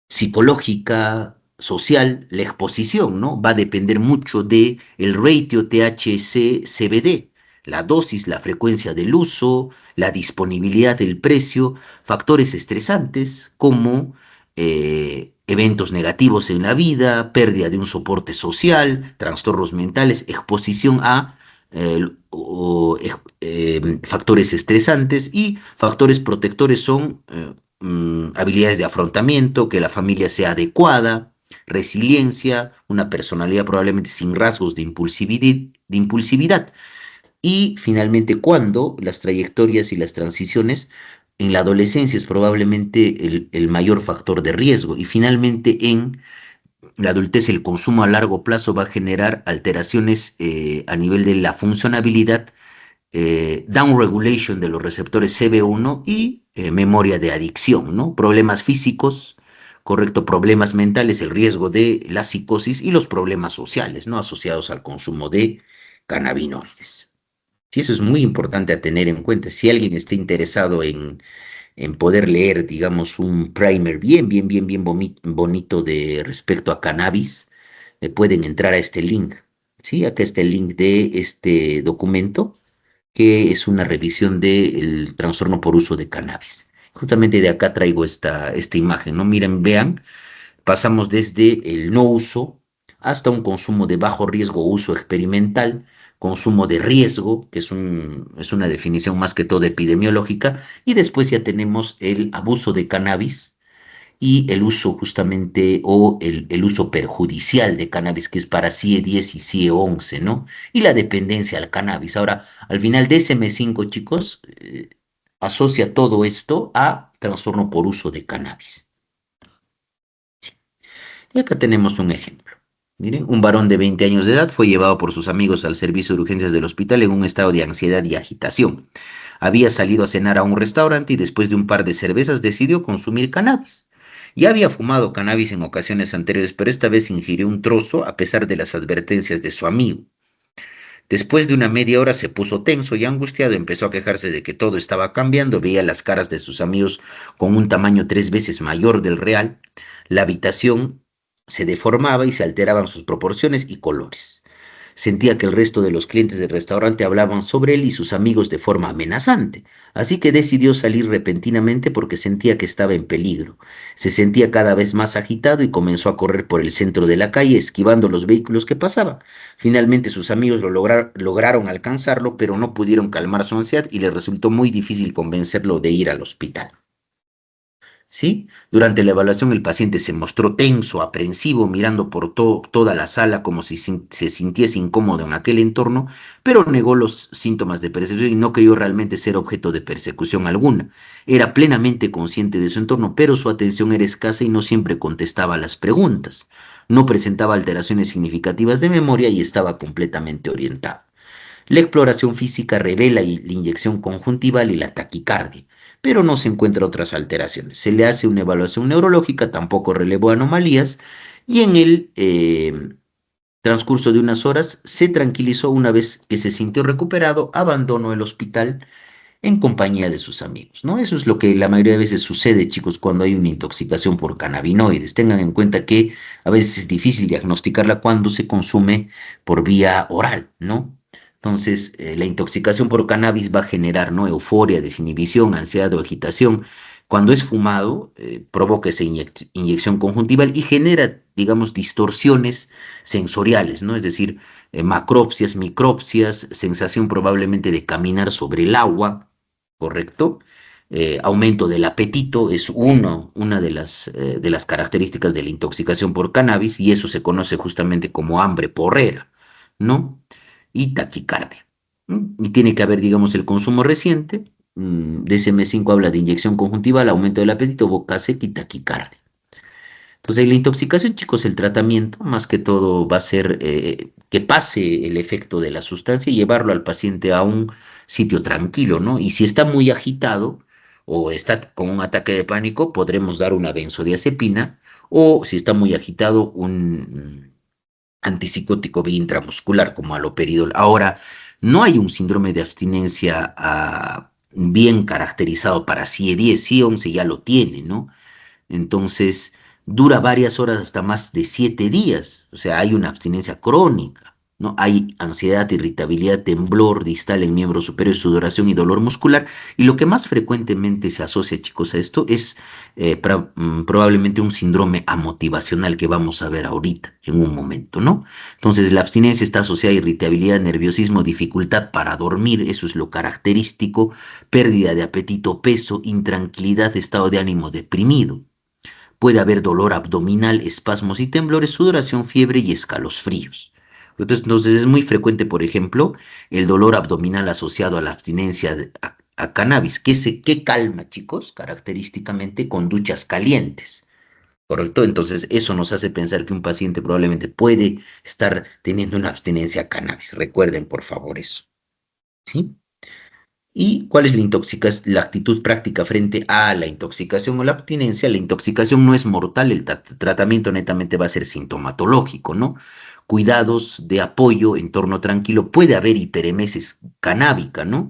psicológica, social, la exposición, ¿no? Va a depender mucho de el ratio THC-CBD, la dosis, la frecuencia del uso, la disponibilidad del precio, factores estresantes como eventos negativos en la vida, pérdida de un soporte social, trastornos mentales, exposición a factores estresantes y factores protectores son habilidades de afrontamiento, que la familia sea adecuada, resiliencia, una personalidad probablemente sin rasgos de impulsividad. Y finalmente, cuando las trayectorias y las transiciones en la adolescencia es probablemente el mayor factor de riesgo. Y finalmente, en la adultez, el consumo a largo plazo va a generar alteraciones a nivel de la funcionabilidad, downregulation de los receptores CB1 y memoria de adicción, ¿no? Problemas físicos, correcto, problemas mentales, el riesgo de la psicosis y los problemas sociales, ¿no? Asociados al consumo de cannabinoides. Sí, eso es muy importante a tener en cuenta. Si alguien está interesado en poder leer, digamos, un primer bien bonito de respecto a cannabis, pueden entrar a este link. Sí, acá está el link de este documento que es una revisión del trastorno por uso de cannabis. Justamente de acá traigo esta imagen, ¿no? Miren, vean, pasamos desde el no uso hasta un consumo de bajo riesgo o uso experimental, consumo de riesgo, que es una definición más que todo epidemiológica, y después ya tenemos el abuso de cannabis y el uso justamente o el uso perjudicial de cannabis, que es para CIE-10 y CIE-11, ¿no? Y la dependencia al cannabis. Ahora, al final de DSM-5, chicos, asocia todo esto a trastorno por uso de cannabis. Sí. Y acá tenemos un ejemplo. Miren, un varón de 20 años de edad fue llevado por sus amigos al servicio de urgencias del hospital en un estado de ansiedad y agitación. Había salido a cenar a un restaurante y después de un par de cervezas decidió consumir cannabis. Ya había fumado cannabis en ocasiones anteriores, pero esta vez ingirió un trozo a pesar de las advertencias de su amigo. Después de una media hora se puso tenso y angustiado, empezó a quejarse de que todo estaba cambiando, veía las caras de sus amigos con un tamaño 3 veces mayor del real, la habitación se deformaba y se alteraban sus proporciones y colores. Sentía que el resto de los clientes del restaurante hablaban sobre él y sus amigos de forma amenazante, así que decidió salir repentinamente porque sentía que estaba en peligro. Se sentía cada vez más agitado y comenzó a correr por el centro de la calle, esquivando los vehículos que pasaban. Finalmente sus amigos lograron alcanzarlo, pero no pudieron calmar su ansiedad y le resultó muy difícil convencerlo de ir al hospital. ¿Sí? Durante la evaluación el paciente se mostró tenso, aprensivo, mirando por toda la sala como si se sintiese incómodo en aquel entorno, pero negó los síntomas de persecución y no creyó realmente ser objeto de persecución alguna. Era plenamente consciente de su entorno, pero su atención era escasa y no siempre contestaba a las preguntas. No presentaba alteraciones significativas de memoria y estaba completamente orientado. La exploración física revela la inyección conjuntival y la taquicardia, pero no se encuentran otras alteraciones. Se le hace una evaluación neurológica, tampoco relevó anomalías, y en el transcurso de unas horas se tranquilizó. Una vez que se sintió recuperado, abandonó el hospital en compañía de sus amigos, ¿no? Eso es lo que la mayoría de veces sucede, chicos, cuando hay una intoxicación por cannabinoides. Tengan en cuenta que a veces es difícil diagnosticarla cuando se consume por vía oral, ¿no? Entonces, la intoxicación por cannabis va a generar, ¿no? Euforia, desinhibición, ansiedad o agitación. Cuando es fumado, provoca esa inyección conjuntival y genera, digamos, distorsiones sensoriales, ¿no? Es decir, macropsias, micropsias, sensación probablemente de caminar sobre el agua, ¿correcto? Aumento del apetito es una de las características de la intoxicación por cannabis y eso se conoce justamente como hambre porrera, ¿no? Y taquicardia. Y tiene que haber, digamos, el consumo reciente. DSM-5 habla de inyección conjuntival, aumento del apetito, boca seca y taquicardia. Entonces, en la intoxicación, chicos, el tratamiento más que todo va a ser que pase el efecto de la sustancia y llevarlo al paciente a un sitio tranquilo, ¿no? Y si está muy agitado, o está con un ataque de pánico, podremos dar una benzodiazepina o si está muy agitado, un antipsicótico vía intramuscular como haloperidol. Ahora, no hay un síndrome de abstinencia bien caracterizado para CIE-10, CIE-11 ya lo tiene, ¿no? Entonces, dura varias horas hasta más de 7 días. O sea, hay una abstinencia crónica, ¿no? Hay ansiedad, irritabilidad, temblor distal en miembros superiores, sudoración y dolor muscular. Y lo que más frecuentemente se asocia, chicos, a esto es probablemente un síndrome amotivacional que vamos a ver ahorita, en un momento, ¿no? Entonces, la abstinencia está asociada a irritabilidad, nerviosismo, dificultad para dormir, eso es lo característico, pérdida de apetito, peso, intranquilidad, estado de ánimo deprimido. Puede haber dolor abdominal, espasmos y temblores, sudoración, fiebre y escalofríos. Entonces es muy frecuente, por ejemplo, el dolor abdominal asociado a la abstinencia a cannabis, que calma, chicos, característicamente con duchas calientes. ¿Correcto? Entonces eso nos hace pensar que un paciente probablemente puede estar teniendo una abstinencia a cannabis. Recuerden, por favor, eso. ¿Sí? ¿Y cuál es la actitud práctica frente a la intoxicación o la abstinencia? La intoxicación no es mortal, el tratamiento netamente va a ser sintomatológico, ¿no? Cuidados de apoyo, entorno tranquilo, puede haber hiperemesis canábica, ¿no?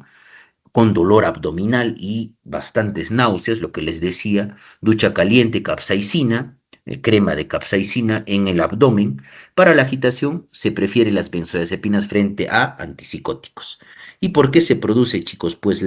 Con dolor abdominal y bastantes náuseas, lo que les decía, ducha caliente, capsaicina, crema de capsaicina en el abdomen. Para la agitación se prefiere las benzodiazepinas frente a antipsicóticos. ¿Y por qué se produce, chicos? Pues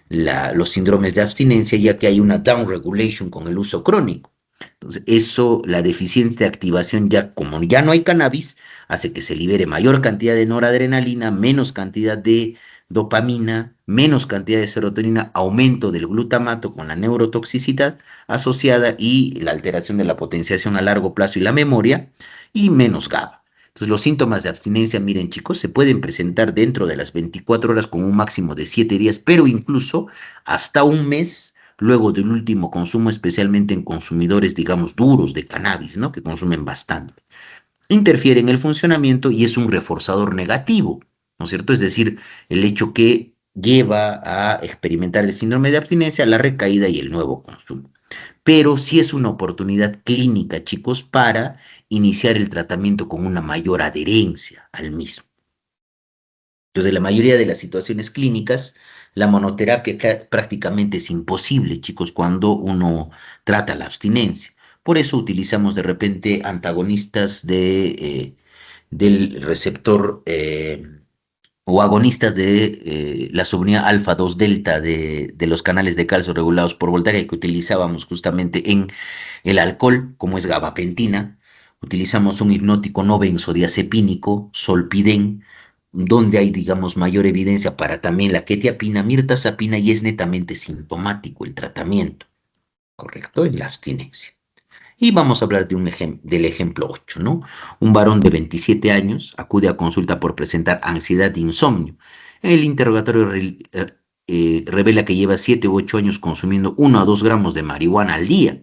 los síndromes de abstinencia, ya que hay una downregulation con el uso crónico. Entonces, eso, la deficiente activación, ya como ya no hay cannabis, hace que se libere mayor cantidad de noradrenalina, menos cantidad de dopamina, menos cantidad de serotonina, aumento del glutamato con la neurotoxicidad asociada y la alteración de la potenciación a largo plazo y la memoria, y menos GABA. Entonces, los síntomas de abstinencia, miren chicos, se pueden presentar dentro de las 24 horas con un máximo de 7 días, pero incluso hasta un mes luego del último consumo, especialmente en consumidores, digamos, duros de cannabis, ¿no? Que consumen bastante. Interfiere en el funcionamiento y es un reforzador negativo, ¿no es cierto? Es decir, el hecho que lleva a experimentar el síndrome de abstinencia, la recaída y el nuevo consumo. Pero sí es una oportunidad clínica, chicos, para iniciar el tratamiento con una mayor adherencia al mismo. Entonces, en la mayoría de las situaciones clínicas, la monoterapia prácticamente es imposible, chicos, cuando uno trata la abstinencia. Por eso utilizamos de repente antagonistas del receptor o agonistas de la subunidad alfa 2 delta de los canales de calcio regulados por voltaje que utilizábamos justamente en el alcohol, como es gabapentina. Utilizamos un hipnótico no benzodiazepínico, solpidem, donde hay, digamos, mayor evidencia para también la quetiapina, mirtazapina, y es netamente sintomático el tratamiento, ¿correcto? En la abstinencia. Y vamos a hablar del ejemplo 8, ¿no? Un varón de 27 años acude a consulta por presentar ansiedad e insomnio. El interrogatorio revela que lleva 7 u 8 años consumiendo 1 a 2 gramos de marihuana al día.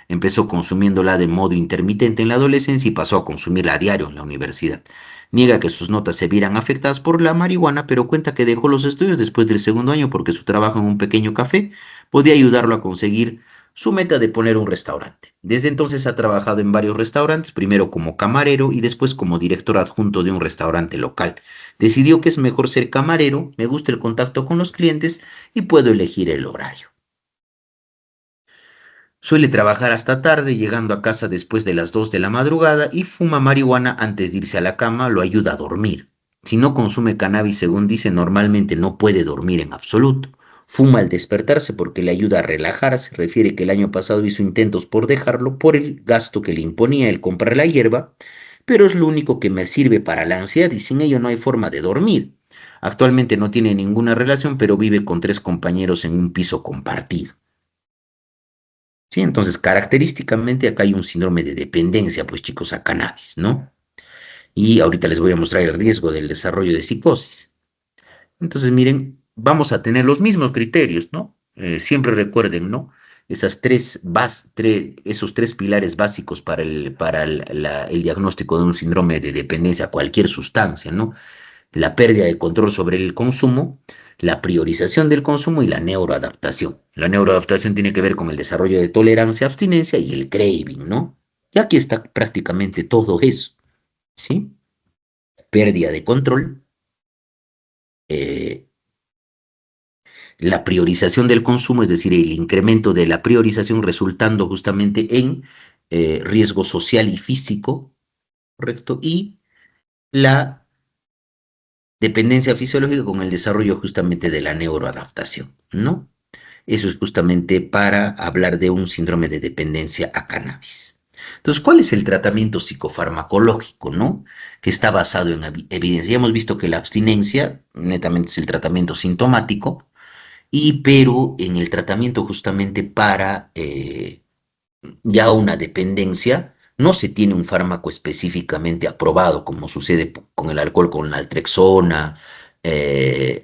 Empezó consumiéndola de modo intermitente en la adolescencia y pasó a consumirla a diario en la universidad. Niega que sus notas se vieran afectadas por la marihuana, pero cuenta que dejó los estudios después del segundo año porque su trabajo en un pequeño café podía ayudarlo a conseguir su meta de poner un restaurante. Desde entonces ha trabajado en varios restaurantes, primero como camarero y después como director adjunto de un restaurante local. Decidió que es mejor ser camarero, me gusta el contacto con los clientes y puedo elegir el horario. Suele trabajar hasta tarde, llegando a casa después de las 2 de la madrugada y fuma marihuana antes de irse a la cama, lo ayuda a dormir. Si no consume cannabis, según dice, normalmente no puede dormir en absoluto. Fuma al despertarse porque le ayuda a relajarse. Refiere que el año pasado hizo intentos por dejarlo por el gasto que le imponía el comprar la hierba, pero es lo único que me sirve para la ansiedad y sin ello no hay forma de dormir. Actualmente no tiene ninguna relación, pero vive con 3 compañeros en un piso compartido. Sí, entonces característicamente acá hay un síndrome de dependencia, pues chicos, a cannabis, ¿no? Y ahorita les voy a mostrar el riesgo del desarrollo de psicosis. Entonces, miren, vamos a tener los mismos criterios, ¿no? Siempre recuerden, ¿no? Esos 3 pilares básicos para el diagnóstico de un síndrome de dependencia a cualquier sustancia, ¿no? La pérdida de control sobre el consumo, la priorización del consumo y la neuroadaptación. La neuroadaptación tiene que ver con el desarrollo de tolerancia, abstinencia y el craving, ¿no? Y aquí está prácticamente todo eso, ¿sí? Pérdida de control, eh, la priorización del consumo, es decir, el incremento de la priorización resultando justamente en riesgo social y físico, ¿correcto? Y la dependencia fisiológica con el desarrollo justamente de la neuroadaptación, ¿no? Eso es justamente para hablar de un síndrome de dependencia a cannabis. Entonces, ¿cuál es el tratamiento psicofarmacológico, no? Que está basado en evidencia. Ya hemos visto que la abstinencia netamente es el tratamiento sintomático, pero en el tratamiento justamente para ya una dependencia, no se tiene un fármaco específicamente aprobado, como sucede con el alcohol, con la naltrexona,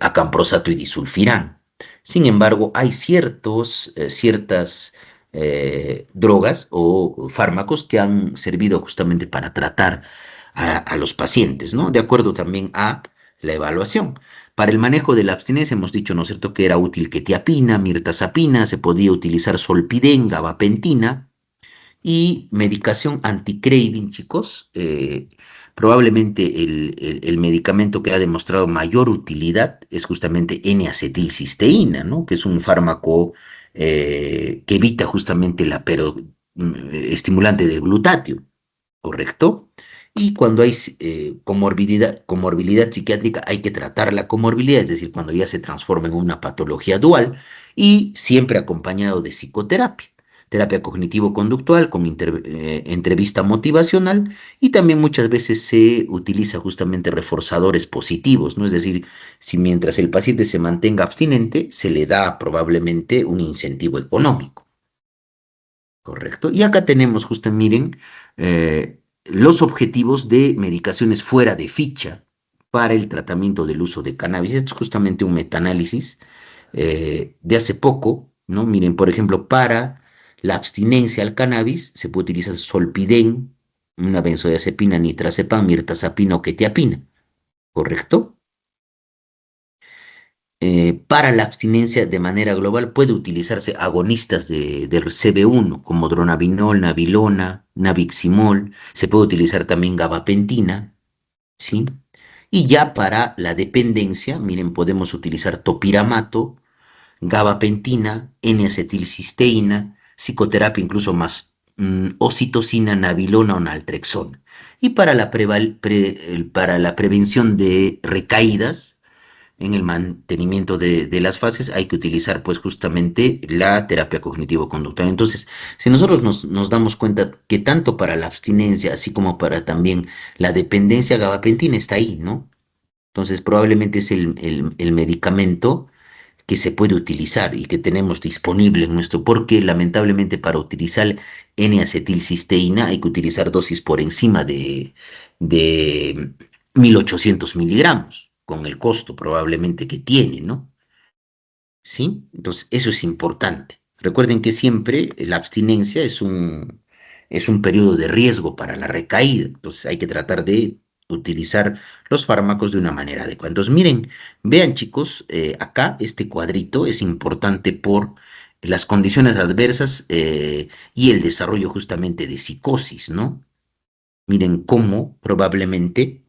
acamprosato y disulfiram. Sin embargo, hay ciertas drogas o fármacos que han servido justamente para tratar a los pacientes, ¿no? De acuerdo también a la evaluación. Para el manejo de la abstinencia hemos dicho, ¿no es cierto?, que era útil quetiapina, mirtazapina, se podía utilizar solpidem, gabapentina, y medicación anti-craving, chicos. Probablemente el medicamento que ha demostrado mayor utilidad es justamente N-acetilcisteína, ¿no? Que es un fármaco que evita justamente estimulante del glutatio, ¿correcto? Y cuando hay comorbilidad psiquiátrica, hay que tratar la comorbilidad, es decir, cuando ya se transforma en una patología dual y siempre acompañado de psicoterapia, terapia cognitivo-conductual con entrevista motivacional, y también muchas veces se utiliza justamente reforzadores positivos, ¿no? Es decir, si mientras el paciente se mantenga abstinente, se le da probablemente un incentivo económico. Correcto. Y acá tenemos, justo miren, los objetivos de medicaciones fuera de ficha para el tratamiento del uso de cannabis. Esto es justamente un metaanálisis de hace poco, ¿no? Miren, por ejemplo, para la abstinencia al cannabis se puede utilizar solpidem, una benzodiazepina, nitrazepam, mirtazapina o quetiapina, ¿correcto? Para la abstinencia de manera global puede utilizarse agonistas del CB1 como dronabinol, nabilona, nabiximol, se puede utilizar también gabapentina, ¿sí? Y ya para la dependencia, miren, podemos utilizar topiramato, gabapentina, N-acetilcisteína, psicoterapia incluso más ocitocina, nabilona o naltrexona. Y para para la prevención de recaídas, en el mantenimiento de las fases hay que utilizar pues justamente la terapia cognitivo-conductual. Entonces, si nosotros nos damos cuenta que tanto para la abstinencia, así como para también la dependencia, gabapentina está ahí, ¿no? Entonces, probablemente es el medicamento que se puede utilizar y que tenemos disponible en nuestro, porque lamentablemente para utilizar N-acetilcisteína hay que utilizar dosis por encima de 1800 miligramos, con el costo probablemente que tiene, ¿no? ¿Sí? Entonces, eso es importante. Recuerden que siempre la abstinencia es un periodo de riesgo para la recaída, entonces hay que tratar de utilizar los fármacos de una manera adecuada. Entonces, miren, vean chicos, acá este cuadrito es importante por las condiciones adversas y el desarrollo justamente de psicosis, ¿no? Miren cómo probablemente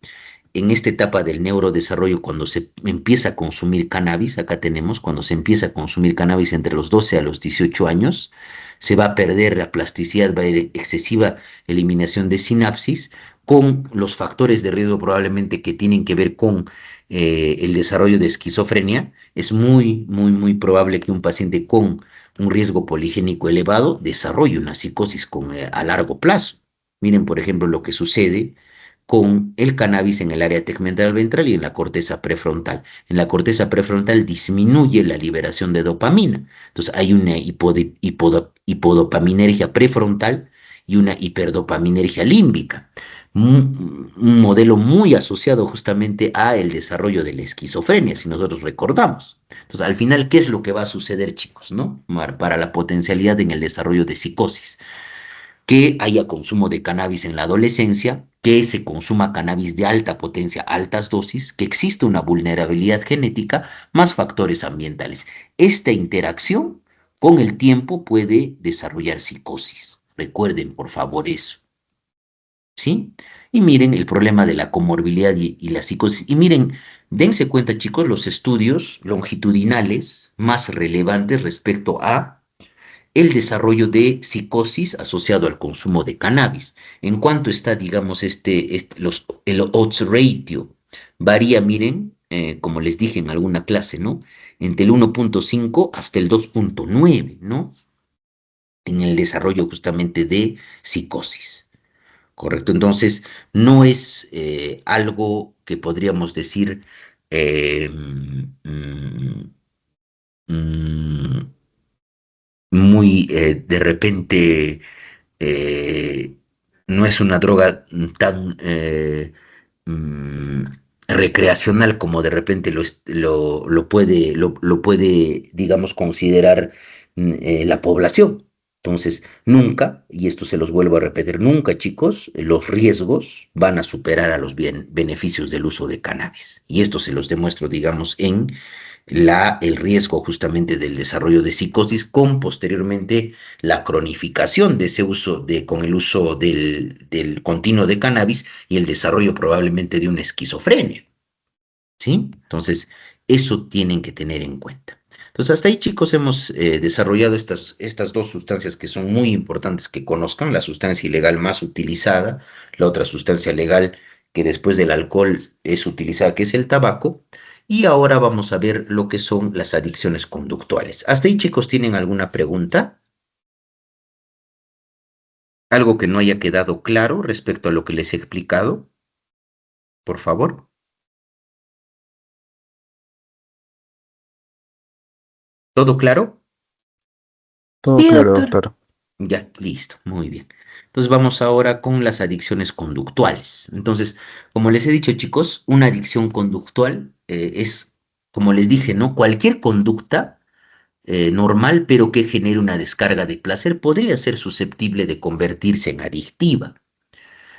en esta etapa del neurodesarrollo, cuando se empieza a consumir cannabis, acá tenemos, cuando se empieza a consumir cannabis entre los 12 a los 18 años, se va a perder la plasticidad, va a haber excesiva eliminación de sinapsis, con los factores de riesgo probablemente que tienen que ver con el desarrollo de esquizofrenia. Es muy probable que un paciente con un riesgo poligénico elevado desarrolle una psicosis a largo plazo. Miren, por ejemplo, lo que sucede con el cannabis en el área tegmental ventral y en la corteza prefrontal. En la corteza prefrontal disminuye la liberación de dopamina. Entonces hay una hipodopaminergia prefrontal y una hiperdopaminergia límbica. Un modelo muy asociado justamente a el desarrollo de la esquizofrenia, si nosotros recordamos. Entonces, al final, ¿qué es lo que va a suceder, chicos, no? Para la potencialidad en el desarrollo de psicosis? que haya consumo de cannabis en la adolescencia, que se consuma cannabis de alta potencia, altas dosis, que existe una vulnerabilidad genética, más factores ambientales. Esta interacción con el tiempo puede desarrollar psicosis. Recuerden, por favor, eso. ¿Sí? Y miren el problema de la comorbilidad y la psicosis. Y miren, dense cuenta, chicos, los estudios longitudinales más relevantes respecto a el desarrollo de psicosis asociado al consumo de cannabis. En cuanto está, digamos, el odds ratio, varía, miren, como les dije en alguna clase, ¿no? Entre el 1.5 hasta el 2.9, ¿no? En el desarrollo justamente de psicosis. Correcto. Entonces, no es algo que podríamos decir mm, muy de repente, eh, no es una droga tan mm, recreacional como de repente lo puede, digamos, considerar la población. Entonces, nunca, y esto se los vuelvo a repetir, nunca, chicos, los riesgos van a superar a los beneficios del uso de cannabis. Y esto se los demuestro, digamos, en el riesgo justamente del desarrollo de psicosis con posteriormente la cronificación de ese uso con el uso del continuo de cannabis y el desarrollo probablemente de una esquizofrenia, ¿sí? Entonces, eso tienen que tener en cuenta. Entonces, hasta ahí, chicos, hemos desarrollado estas dos sustancias que son muy importantes que conozcan, la sustancia ilegal más utilizada, la otra sustancia legal que después del alcohol es utilizada, que es el tabaco, y ahora vamos a ver lo que son las adicciones conductuales. Hasta ahí, chicos, ¿tienen alguna pregunta? ¿Algo que no haya quedado claro respecto a lo que les he explicado? Por favor. ¿Todo claro? Todo Sí, claro, doctor. doctor. Ya, listo, muy bien. Entonces vamos ahora con las adicciones conductuales. Entonces, como les he dicho, chicos, una adicción conductual es, como les dije, ¿no? Cualquier conducta normal, pero que genere una descarga de placer, podría ser susceptible de convertirse en adictiva.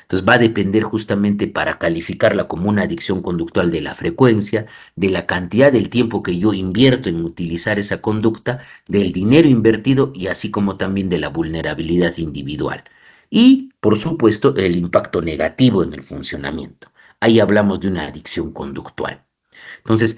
Entonces va a depender justamente para calificarla como una adicción conductual de la frecuencia, de la cantidad del tiempo que yo invierto en utilizar esa conducta, del dinero invertido y así como también de la vulnerabilidad individual. Y, por supuesto, el impacto negativo en el funcionamiento. Ahí hablamos de una adicción conductual. Entonces,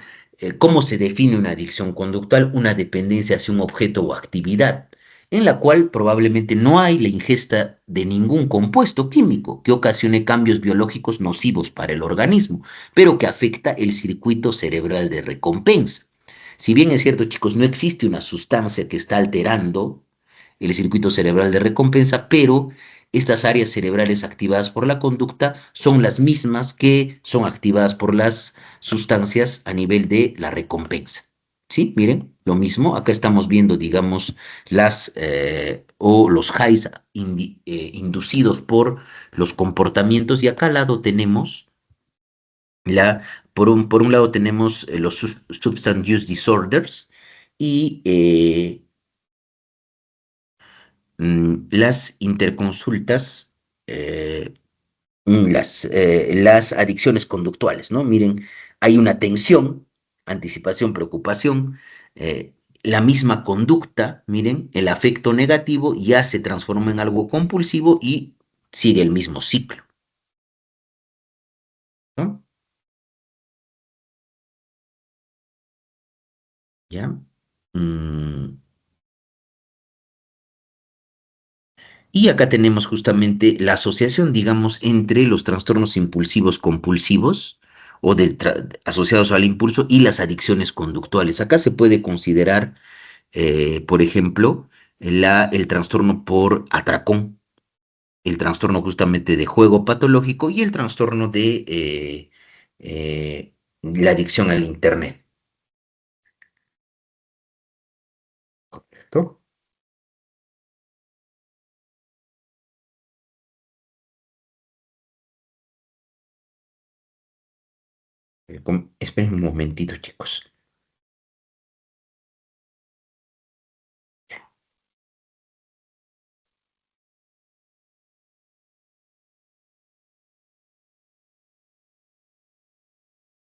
¿cómo se define una adicción conductual? Una dependencia hacia un objeto o actividad en la cual probablemente no hay la ingesta de ningún compuesto químico que ocasione cambios biológicos nocivos para el organismo, pero que afecta el circuito cerebral de recompensa. Si bien es cierto, chicos, no existe una sustancia que está alterando el circuito cerebral de recompensa, pero estas áreas cerebrales activadas por la conducta son las mismas que son activadas por las sustancias a nivel de la recompensa. ¿Sí? Miren, lo mismo, acá estamos viendo, digamos, o los highs inducidos por los comportamientos y acá al lado tenemos la, por un lado tenemos los substance use disorders y las interconsultas, eh, las adicciones conductuales, ¿no? Miren, hay una tensión, anticipación, preocupación, la misma conducta, miren, el afecto negativo ya se transforma en algo compulsivo y sigue el mismo ciclo, ¿no? ¿Ya? Mm, Y acá tenemos justamente la asociación, digamos, entre los trastornos impulsivos compulsivos o asociados al impulso y las adicciones conductuales. Acá se puede considerar, por ejemplo, el trastorno por atracón, el trastorno justamente de juego patológico y el trastorno de la adicción al Internet. ¿Correcto? Esperen un momentito, chicos.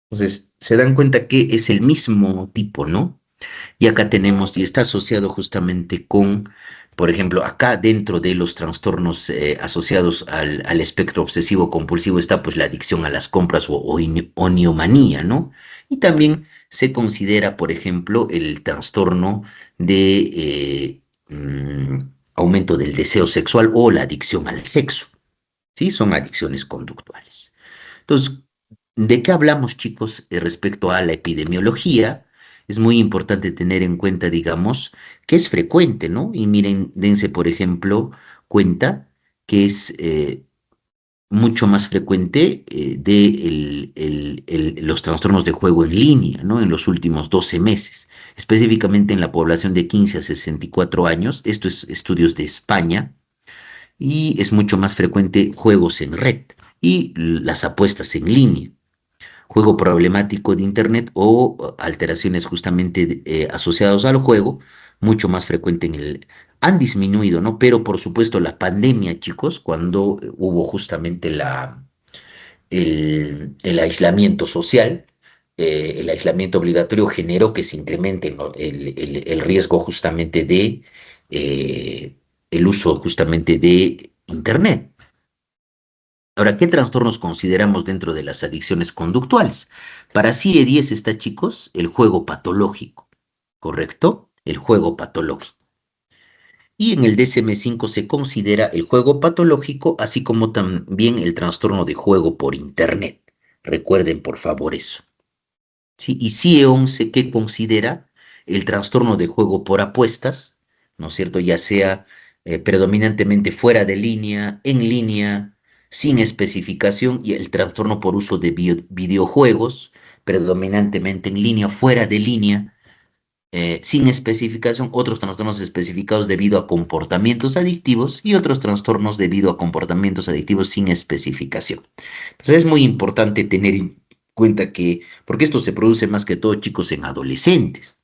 Entonces, se dan cuenta que es el mismo tipo, ¿no? Y acá tenemos, y está asociado justamente con, por ejemplo, acá dentro de los trastornos asociados al espectro obsesivo compulsivo está pues la adicción a las compras o oniomanía, ¿no? Y también se considera, por ejemplo, el trastorno de aumento del deseo sexual o la adicción al sexo, ¿sí? Son adicciones conductuales. Entonces, ¿de qué hablamos, chicos, respecto a la epidemiología? Es muy importante tener en cuenta, digamos, que es frecuente, ¿no? Y miren, dense, por ejemplo, cuenta que es mucho más frecuente de los trastornos de juego en línea, ¿no? En los últimos 12 meses, específicamente en la población de 15 a 64 años. Esto es estudios de España y es mucho más frecuente juegos en red y las apuestas en línea, juego problemático de Internet o alteraciones justamente asociadas al juego, mucho más frecuente en el... Han disminuido, ¿no? Pero por supuesto la pandemia, chicos, cuando hubo justamente el aislamiento social, el aislamiento obligatorio generó que se incremente el riesgo justamente de el uso justamente de Internet. Ahora, ¿qué trastornos consideramos dentro de las adicciones conductuales? Para CIE-10 está, chicos, el juego patológico, ¿correcto? El juego patológico. Y en el DSM-5 se considera el juego patológico, así como también el trastorno de juego por Internet. Recuerden, por favor, eso. ¿Sí? Y CIE-11, ¿qué considera? El trastorno de juego por apuestas, ¿no es cierto? Ya sea predominantemente fuera de línea, en línea, sin especificación, y el trastorno por uso de videojuegos, predominantemente en línea, fuera de línea, sin especificación, otros trastornos especificados debido a comportamientos adictivos y otros trastornos debido a comportamientos adictivos sin especificación. Entonces es muy importante tener en cuenta que, porque esto se produce más que todo, chicos, en adolescentes.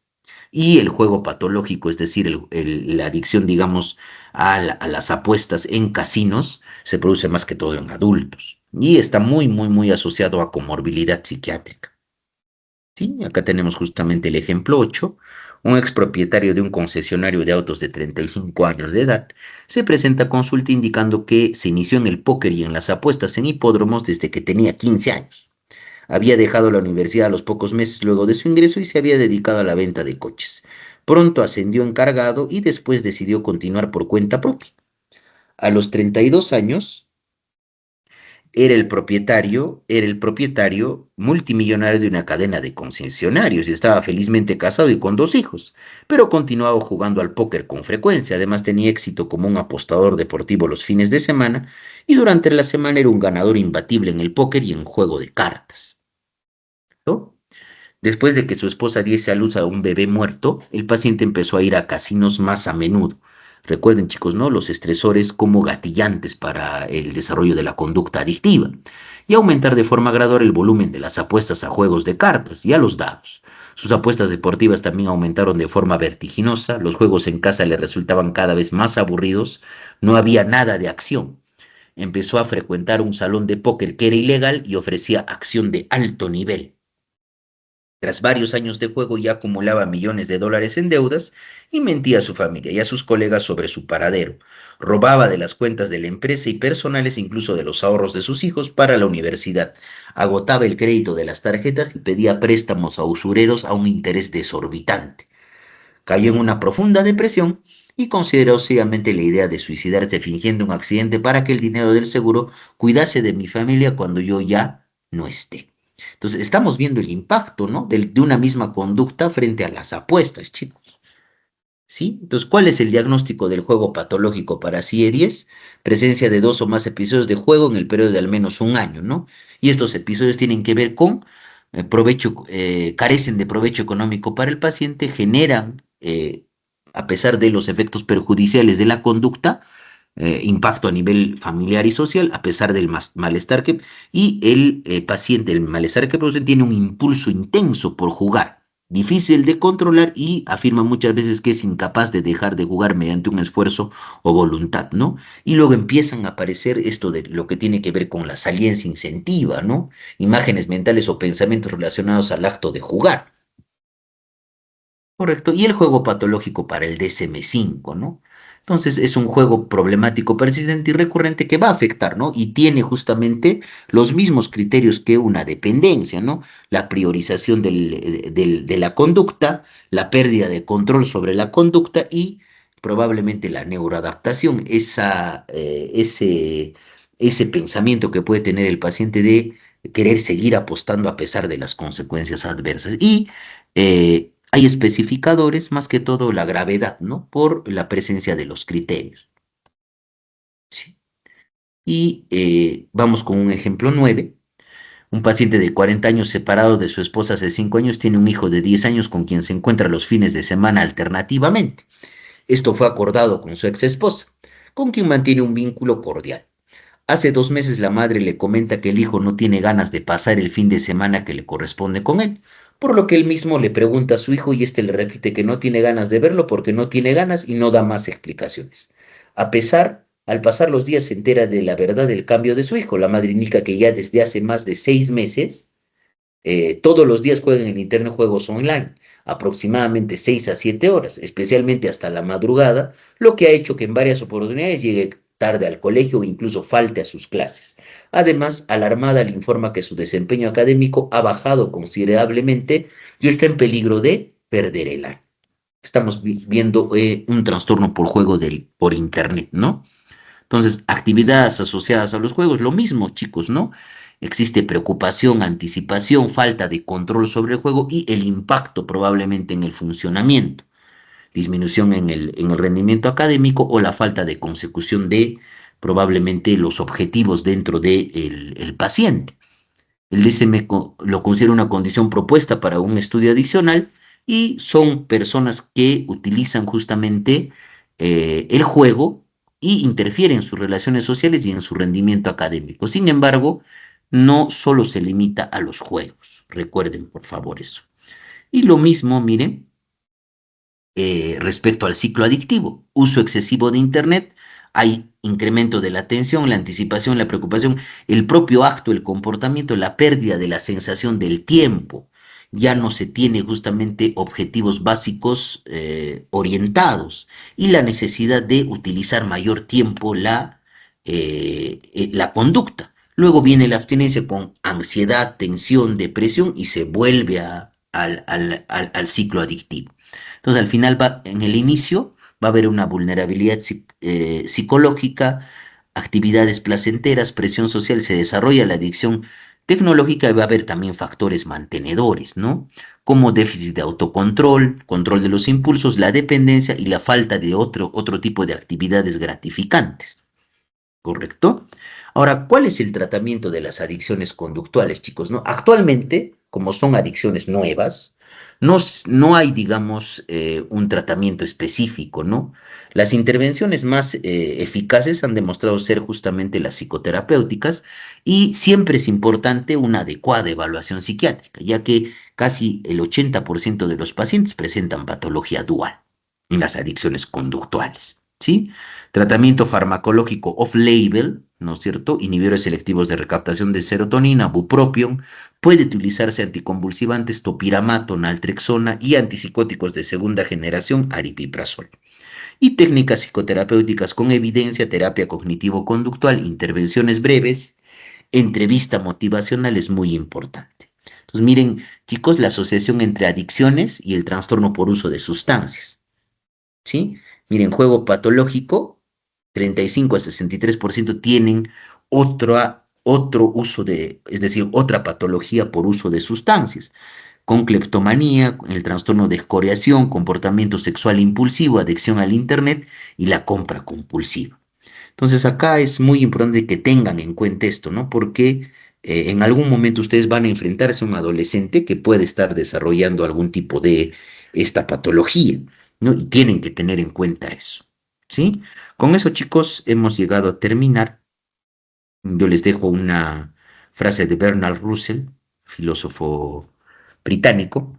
Y el juego patológico, es decir, la adicción, digamos, a las apuestas en casinos, se produce más que todo en adultos. Y está muy, muy, muy asociado a comorbilidad psiquiátrica. Sí, acá tenemos justamente el ejemplo 8. Un expropietario de un concesionario de autos de 35 años de edad se presenta a consulta indicando que se inició en el póker y en las apuestas en hipódromos desde que tenía 15 años. Había dejado la universidad a los pocos meses luego de su ingreso y se había dedicado a la venta de coches. Pronto ascendió a encargado y después decidió continuar por cuenta propia. A los 32 años, era el propietario multimillonario de una cadena de concesionarios y estaba felizmente casado y con dos hijos, pero continuaba jugando al póker con frecuencia. Además tenía éxito como un apostador deportivo los fines de semana y durante la semana era un ganador imbatible en el póker y en juego de cartas, ¿no? Después de que su esposa diese a luz a un bebé muerto, el paciente empezó a ir a casinos más a menudo. Recuerden, chicos, ¿no? Los estresores como gatillantes para el desarrollo de la conducta adictiva y aumentar de forma gradual el volumen de las apuestas a juegos de cartas y a los dados. Sus apuestas deportivas también aumentaron de forma vertiginosa, los juegos en casa le resultaban cada vez más aburridos, no había nada de acción. Empezó a frecuentar un salón de póker que era ilegal y ofrecía acción de alto nivel. Tras varios años de juego ya acumulaba millones de dólares en deudas y mentía a su familia y a sus colegas sobre su paradero. Robaba de las cuentas de la empresa y personales, incluso de los ahorros de sus hijos para la universidad. Agotaba el crédito de las tarjetas y pedía préstamos a usureros a un interés desorbitante. Cayó en una profunda depresión y consideró seriamente la idea de suicidarse fingiendo un accidente para que el dinero del seguro cuidase de mi familia cuando yo ya no esté. Entonces, estamos viendo el impacto, ¿no? De una misma conducta frente a las apuestas, chicos. ¿Sí? Entonces, ¿cuál es el diagnóstico del juego patológico para CIE-10? Presencia de dos o más episodios de juego en el periodo de al menos un año, ¿no? Y estos episodios tienen que ver con carecen de provecho económico para el paciente, generan, a pesar de los efectos perjudiciales de la conducta, impacto a nivel familiar y social, a pesar del malestar que, y el paciente, el malestar que produce, tiene un impulso intenso por jugar. difícil de controlar y afirma muchas veces que es incapaz de dejar de jugar mediante un esfuerzo o voluntad, ¿no? Y luego empiezan a aparecer esto de lo que tiene que ver con la saliencia incentiva, ¿no? Imágenes mentales o pensamientos relacionados al acto de jugar. Correcto. Y el juego patológico para el DSM-5, ¿no? Entonces es un juego problemático, persistente y recurrente que va a afectar, ¿no? Y tiene justamente los mismos criterios que una dependencia, ¿no? La priorización de la conducta, la pérdida de control sobre la conducta y probablemente la neuroadaptación, ese pensamiento que puede tener el paciente de querer seguir apostando a pesar de las consecuencias adversas. Y hay especificadores, más que todo la gravedad, ¿no? Por la presencia de los criterios. ¿Sí? Y vamos con un ejemplo 9. Un paciente de 40 años separado de su esposa hace 5 años tiene un hijo de 10 años con quien se encuentra los fines de semana alternativamente. Esto fue acordado con su ex esposa, con quien mantiene un vínculo cordial. Hace 2 meses la madre le comenta que el hijo no tiene ganas de pasar el fin de semana que le corresponde con él, por lo que él mismo le pregunta a su hijo y este le repite que no tiene ganas de verlo porque no tiene ganas y no da más explicaciones. Al pasar los días se entera de la verdad del cambio de su hijo. La madre indica que ya desde hace más de 6 meses todos los días juegan en internet juegos online, aproximadamente 6 a 7 horas, especialmente hasta la madrugada, lo que ha hecho que en varias oportunidades llegue tarde al colegio o incluso falte a sus clases. Además, alarmada le informa que su desempeño académico ha bajado considerablemente y está en peligro de perder el año. Estamos viendo un trastorno por juego por internet, ¿no? Entonces, actividades asociadas a los juegos, lo mismo, chicos, ¿no? Existe preocupación, anticipación, falta de control sobre el juego y el impacto probablemente en el funcionamiento, disminución en el rendimiento académico o la falta de consecución de probablemente los objetivos dentro del paciente. El DSM lo considera una condición propuesta para un estudio adicional y son personas que utilizan justamente el juego y interfieren en sus relaciones sociales y en su rendimiento académico. Sin embargo, no solo se limita a los juegos. Recuerden, por favor, eso. Y lo mismo, miren, respecto al ciclo adictivo, uso excesivo de Internet, hay incremento de la atención, la anticipación, la preocupación, el propio acto, el comportamiento, la pérdida de la sensación del tiempo. Ya no se tiene justamente objetivos básicos orientados y la necesidad de utilizar mayor tiempo la conducta. Luego viene la abstinencia con ansiedad, tensión, depresión y se vuelve al ciclo adictivo. Entonces, al final, en el inicio, va a haber una vulnerabilidad psicológica, actividades placenteras, presión social, se desarrolla la adicción tecnológica y va a haber también factores mantenedores, ¿no? Como déficit de autocontrol, control de los impulsos, la dependencia y la falta de otro tipo de actividades gratificantes. ¿Correcto? Ahora, ¿cuál es el tratamiento de las adicciones conductuales, chicos? ¿No? Actualmente, como son adicciones nuevas, no hay, digamos, un tratamiento específico, ¿no? Las intervenciones más eficaces han demostrado ser justamente las psicoterapéuticas y siempre es importante una adecuada evaluación psiquiátrica, ya que casi el 80% de los pacientes presentan patología dual en las adicciones conductuales, ¿sí? Tratamiento farmacológico off-label, ¿no es cierto? Inhibidores selectivos de recaptación de serotonina, bupropión, puede utilizarse anticonvulsivantes, topiramato, naltrexona y antipsicóticos de segunda generación, aripiprazol. Y técnicas psicoterapéuticas con evidencia, terapia cognitivo-conductual, intervenciones breves, entrevista motivacional es muy importante. Entonces, miren, chicos, la asociación entre adicciones y el trastorno por uso de sustancias. ¿Sí? Miren, juego patológico, 35 a 63% tienen otro uso es decir, otra patología por uso de sustancias, con cleptomanía, el trastorno de escoriación, comportamiento sexual impulsivo, adicción al Internet y la compra compulsiva. Entonces acá es muy importante que tengan en cuenta esto, ¿no? Porque en algún momento ustedes van a enfrentarse a un adolescente que puede estar desarrollando algún tipo de esta patología, ¿no? Y tienen que tener en cuenta eso, ¿sí? Con eso, chicos, hemos llegado a terminar. Yo les dejo una frase de Bernard Russell, filósofo británico.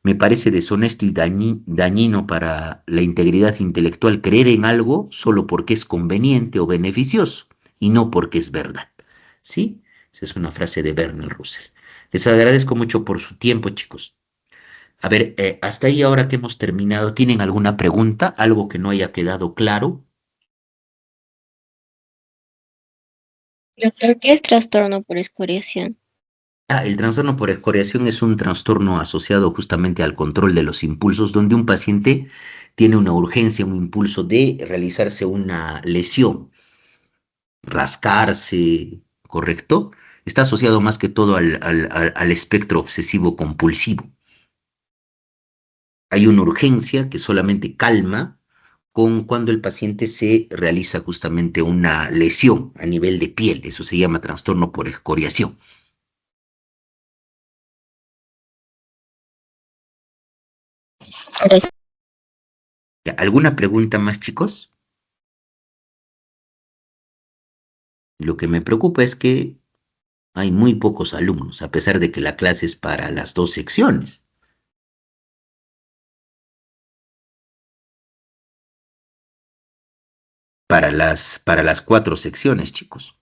Me parece deshonesto y dañino para la integridad intelectual creer en algo solo porque es conveniente o beneficioso y no porque es verdad. ¿Sí? Esa es una frase de Bernie Russell. Les agradezco mucho por su tiempo, chicos. A ver, hasta ahí ahora que hemos terminado, ¿tienen alguna pregunta? ¿Algo que no haya quedado claro? Doctor, ¿qué es trastorno por escoriación? El trastorno por escoriación es un trastorno asociado justamente al control de los impulsos, donde un paciente tiene una urgencia, un impulso de realizarse una lesión, rascarse, ¿correcto? Está asociado más que todo al espectro obsesivo compulsivo. Hay una urgencia que solamente calma con cuando el paciente se realiza justamente una lesión a nivel de piel. Eso se llama trastorno por escoriación. Gracias. ¿Alguna pregunta más, chicos? Lo que me preocupa es que hay muy pocos alumnos, a pesar de que la clase es para las dos secciones, para las cuatro secciones, chicos.